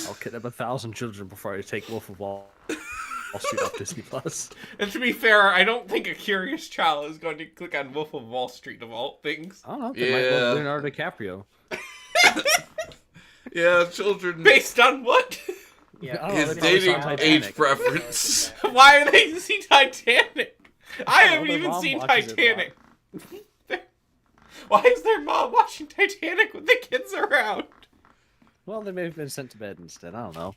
I'll kidnap 1,000 children before I take Wolf of Wall Street off Disney Plus. And to be fair, I don't think a curious child is going to click on Wolf of Wall Street of all things. I don't know. They might Yeah. love Leonardo DiCaprio. Yeah, children. Based on what? Yeah, I don't know, His they probably dating saw age Titanic. preference. Why are they see Titanic? I know, haven't their even mom seen watches it a Titanic. Why is their mom watching Titanic with the kids around? Well, they may have been sent to bed instead. I don't know.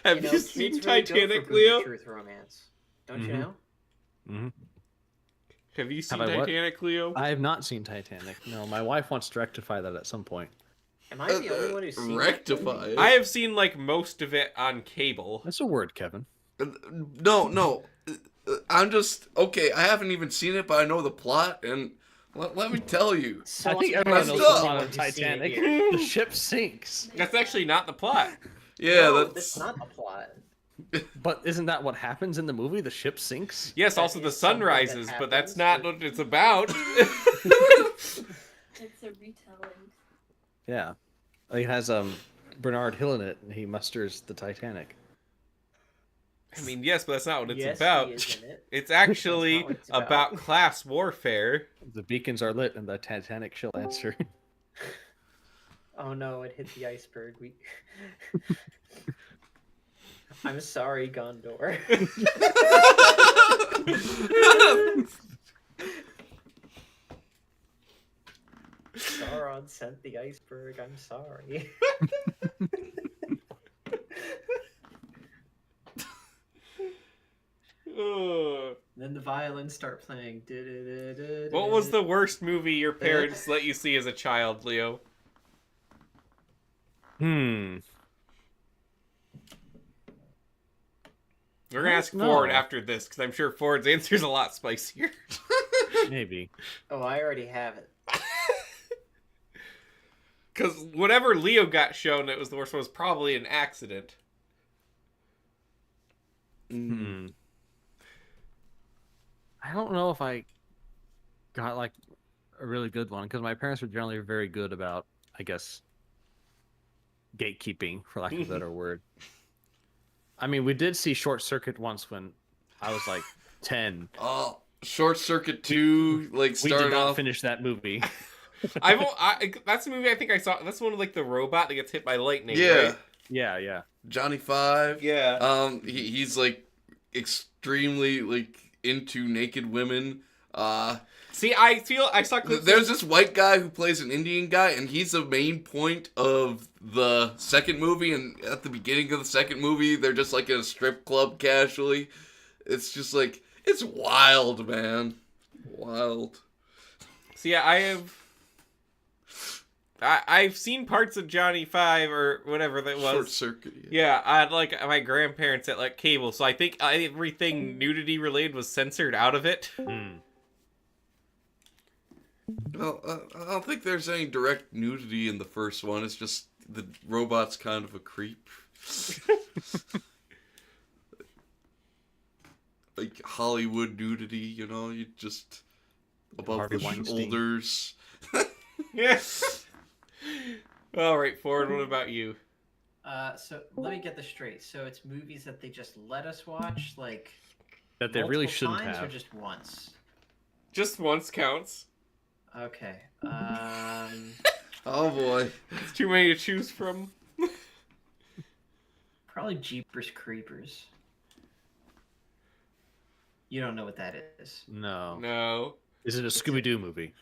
Have you kids seen really go for Titanic, booby Leo? Truth romance, don't you Mhm. know? Mm-hmm. Have you seen I what? Titanic, Leo? I have not seen Titanic. No, my wife wants to rectify that at some point. Am I the only one who's seen that Rectify movie? it. I have seen like most of it on cable. That's a word, Kevin. No. I'm just okay. I haven't even seen it, but I know the plot, and Let me tell you. So I think what's everyone messed knows the up. plot what of you see Titanic. here? The ship sinks. That's actually not the plot. Yeah, No, that's not the plot. But isn't that what happens in the movie? The ship sinks? Yes, That also the is sun something that rises, but that's happens, not but- what it's about. It's a retelling. Yeah. It has Bernard Hill in it, and he musters the Titanic. I mean, yes, but that's not what it's Yes, about. he is in it. It's actually That's not what it's about. about. Class warfare. The beacons are lit, and the Titanic shall answer. Oh no, it hit the iceberg. We. I'm sorry, Gondor. Sauron sent the iceberg. I'm sorry. Ugh. Then the violins start playing. What was the worst movie your parents let you see as a child, Leo? Hmm. We're gonna ask No. Ford after this because I'm sure Ford's answer is a lot spicier. Maybe. Oh, I already have it. Because whatever Leo got shown that was the worst one was probably an accident. Hmm. I don't know if I got like a really good one because my parents were generally very good about, I guess, gatekeeping, for lack of a better word. I mean, we did see Short Circuit once when I was like 10. oh, Short Circuit 2, like We started did not off. finish that movie. That's the movie I think I saw. That's one of like the robot that gets hit by lightning. Yeah, Right? Yeah. Johnny Five. Yeah. He's like extremely like into naked women. See, I saw clips. There's this white guy who plays an Indian guy, and he's the main point of the second movie. And at the beginning of the second movie, they're just like in a strip club casually. It's just like, it's wild, man. Wild. See, I've seen parts of Johnny Five or whatever that was. Short Circuit. Yeah, I had like my grandparents at like cable, so I think everything nudity related was censored out of it. Hmm. Well, I don't think there's any direct nudity in the first one. It's just the robot's kind of a creep. Like Hollywood nudity, you know, you just above Harvey the Weinstein. shoulders. Yes. All right, Ford. What about you? So let me get this straight. So it's movies that they just let us watch, like That they really multiple shouldn't times, have. or just once. Just once counts. Okay. Oh boy. It's too many to choose from. Probably Jeepers Creepers. You don't know what that is. No. No. Is it a Scooby Doo movie?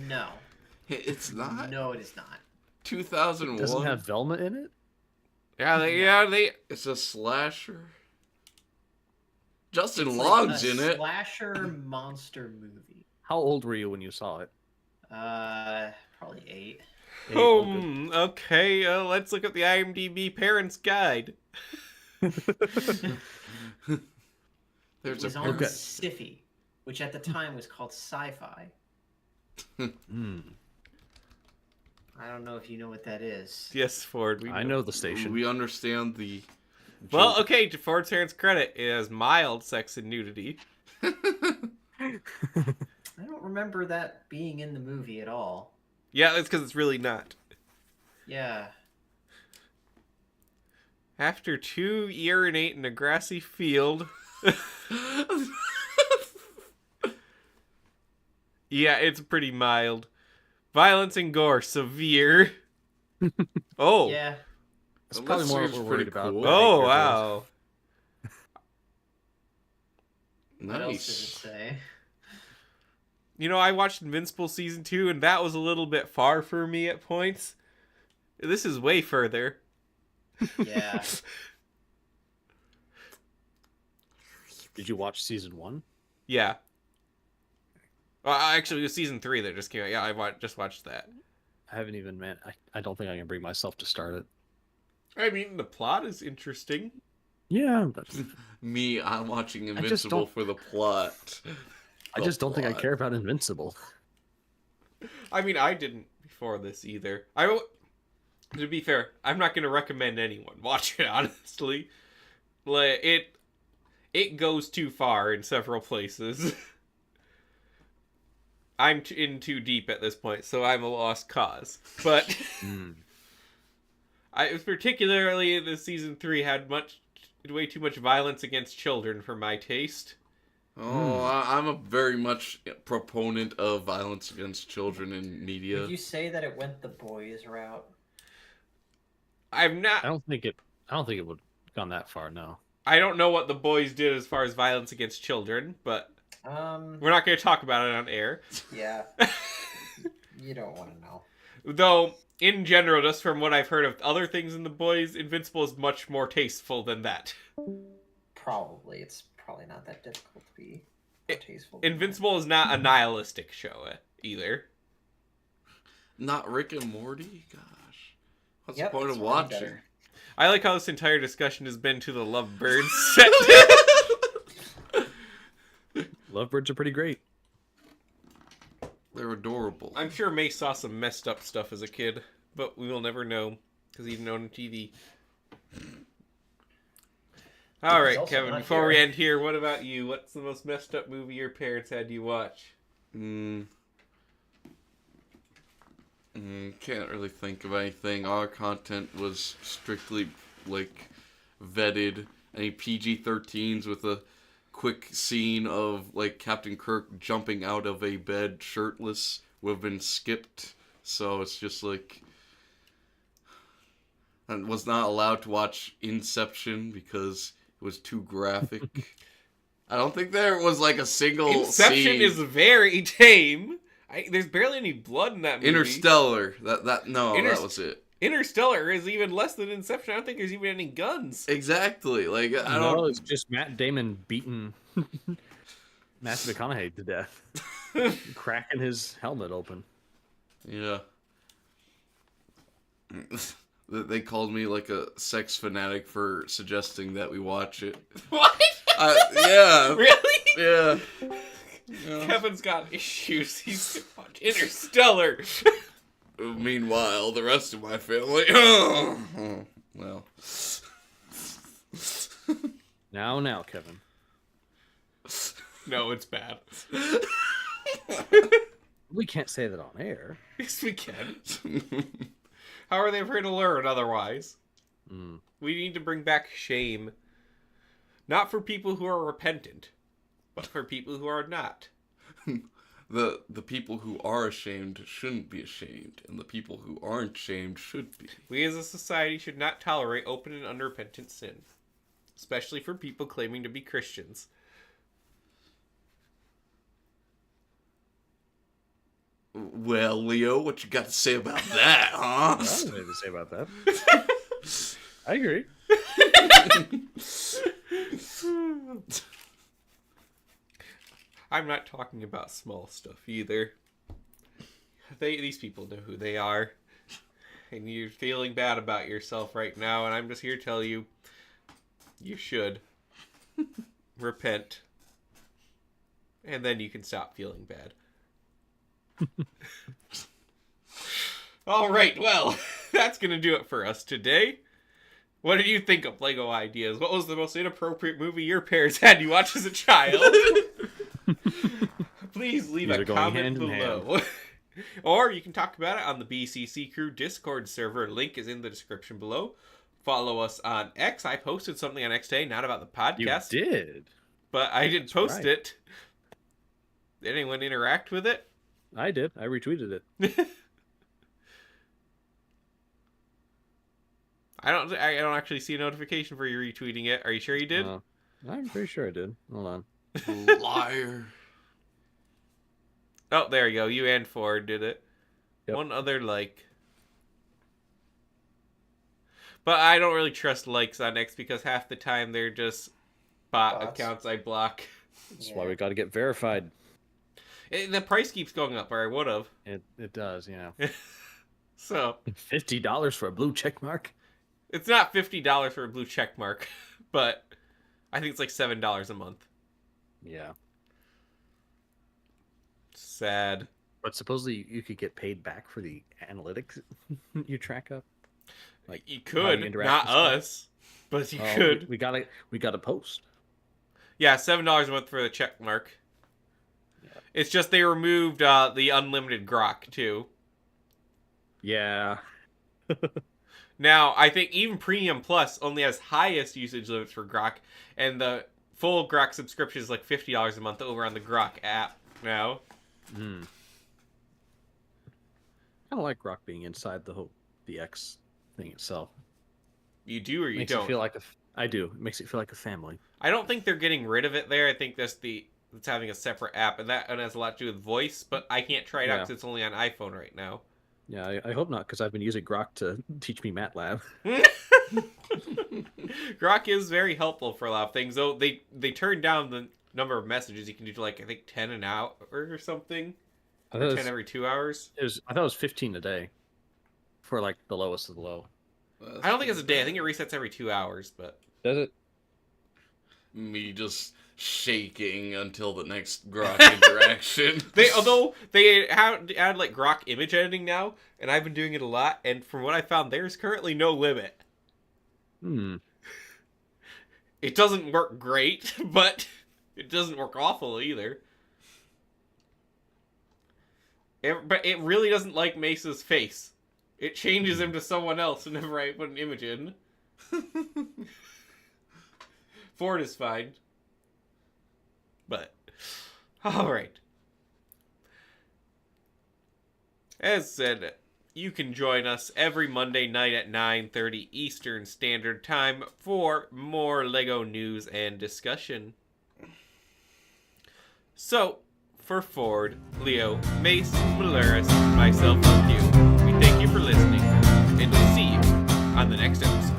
No. It's not? No, it is not. 2001? Doesn't have Velma in it? Yeah, they. It's a slasher? Justin It's Long's like in a it. slasher monster movie. How old were you when you saw it? Probably 8. Okay. Let's look up the IMDb Parents Guide. There's It was a on Okay. Stiffy, which at the time was called Sci-Fi. Hmm. I don't know if you know what that is. Yes, Ford. I know the station. We understand the. Well, joke. okay. To Ford's parents' credit, it has mild sex and nudity. I don't remember that being in the movie at all. Yeah, that's because it's really not. Yeah. After 2 urinate in a grassy field. Yeah, it's pretty mild. Violence and gore, severe. Oh. Yeah. That's Well, probably that more what seems we're worried pretty about. cool. than Oh, 8 years wow. What else does it Nice. say? You know, I watched Invincible Season 2, and that was a little bit far for me at points. This is way further. Yeah. Did you watch season 1? Yeah. Well, actually, it was Season 3 that just came out. Yeah, just watched that. I haven't even, man. I don't think I can bring myself to start it. I mean, the plot is interesting. Yeah, but Me, I'm watching just Invincible don't- for the plot. I just don't think I care about Invincible. I mean, I didn't before this either. To be fair, I'm not going to recommend anyone watch it, honestly. Like, it goes too far in several places. I'm in too deep at this point, so I'm a lost cause. But I was particularly the season 3 had way too much violence against children for my taste. Oh, I'm a very much proponent of violence against children in media. Would you say that it went the boys route? I'm not. I don't think it would have gone that far. No. I don't know what the boys did as far as violence against children, but we're not going to talk about it on air. Yeah. You don't want to know. Though, in general, just from what I've heard of other things in the boys, Invincible is much more tasteful than that. Probably. It's probably not that difficult to be tasteful. Invincible is not a nihilistic show either. Not Rick and Morty? Gosh. What's Yep, the point it's of way watching? better. I like how this entire discussion has been to the Lovebirds set. Lovebirds are pretty great. They're adorable. I'm sure May saw some messed up stuff as a kid, but we will never know because he didn't own TV. All right, also Kevin, not before we here. end here, what about you? What's the most messed up movie your parents had you watch? Can't really think of anything. Our content was strictly, like, vetted. Any PG-13s with a quick scene of, like, Captain Kirk jumping out of a bed shirtless would have been skipped. So it's just, like... I was not allowed to watch Inception because it was too graphic. I don't think there was, like, a single Inception scene. is very tame. There's barely any blood in that movie. Interstellar. That was it. Interstellar is even less than Inception. I don't think there's even any guns. Exactly. Like I No, don't. it's just Matt Damon beating Matthew McConaughey to death, cracking his helmet open. Yeah. They called me like a sex fanatic for suggesting that we watch it. What? Yeah. Really? Yeah. Kevin's got issues. He's gonna watch Interstellar. Meanwhile, the rest of my family. Well. Now, Kevin. No, it's bad. We can't say that on air. Yes, we can. How are they ever to learn otherwise? We need to bring back shame. Not for people who are repentant, but for people who are not. The people who are ashamed shouldn't be ashamed, and the people who aren't shamed should be. We as a society should not tolerate open and unrepentant sin, especially for people claiming to be Christians. Well, Leo, what you got to say about that, huh? I don't have anything to say about that. I agree. I'm not talking about small stuff either. These people know who they are. And you're feeling bad about yourself right now, and I'm just here to tell you, you should. Repent. And then you can stop feeling bad. Alright, well, that's gonna do it for us today. What did you think of Lego Ideas? What was the most inappropriate movie your parents had you watch as a child? Please leave These a are going comment hand in below. Or you can talk about it on the BCC Crew Discord server. Link is in the description below. Follow us on X. I posted something on X today, not about the podcast. You did. But I didn't post right. it. Did anyone interact with it? I did. I retweeted it. I don't actually see a notification for you retweeting it. Are you sure you did? I'm pretty sure I did. Hold on. Liar. Oh, there you go. You and Ford did it. Yep. One other like. But I don't really trust likes on X because half the time they're just bot Bots. accounts I block. That's why we got to get verified. The price keeps going up, or I would have. It does, you know. So $50 for a blue check mark. it's not $50 for a blue check mark, but I think it's like $7 a month. Yeah. Sad. But supposedly you could get paid back for the analytics you track up. Like You how you could, interact not with stuff. us, but you Oh, could. We got to post. Yeah, $7 a month for the check mark. Yeah. It's just they removed the unlimited grok too. Yeah. Now I think even Premium Plus only has highest usage limits for grok, and the full grok subscription is like $50 a month over on the grok app now. Hmm. I don't like Grok being inside the X thing itself. You do or you Makes don't? it feel like I do. It makes it feel like a family. I don't think they're getting rid of it there. I think that's it's having a separate app, and that has a lot to do with voice. But I can't try it out Yeah. because it's only on iPhone right now. Yeah, I hope not, because I've been using Grok to teach me MATLAB. Grok is very helpful for a lot of things, though they turned down the number of messages you can do to like I think 10 an hour or something, I or thought 10 it was, every 2 hours. I thought it was 15 a day for like the lowest of the low. I don't think it's a day. I think it resets every 2 hours. But Does it? Me just shaking until the next Grok interaction. although they add like Grok image editing now, and I've been doing it a lot. And from what I found, there's currently no limit. Hmm. It doesn't work great, but it doesn't work awful either. But it really doesn't like Mesa's face. It changes him to someone else whenever I put an image in. Ford is fine. But, alright. As said, you can join us every Monday night at 9:30 Eastern Standard Time for more LEGO news and discussion. So, for Ford, Leo, Mace, Malaris, myself, and you, we thank you for listening, and we'll see you on the next episode.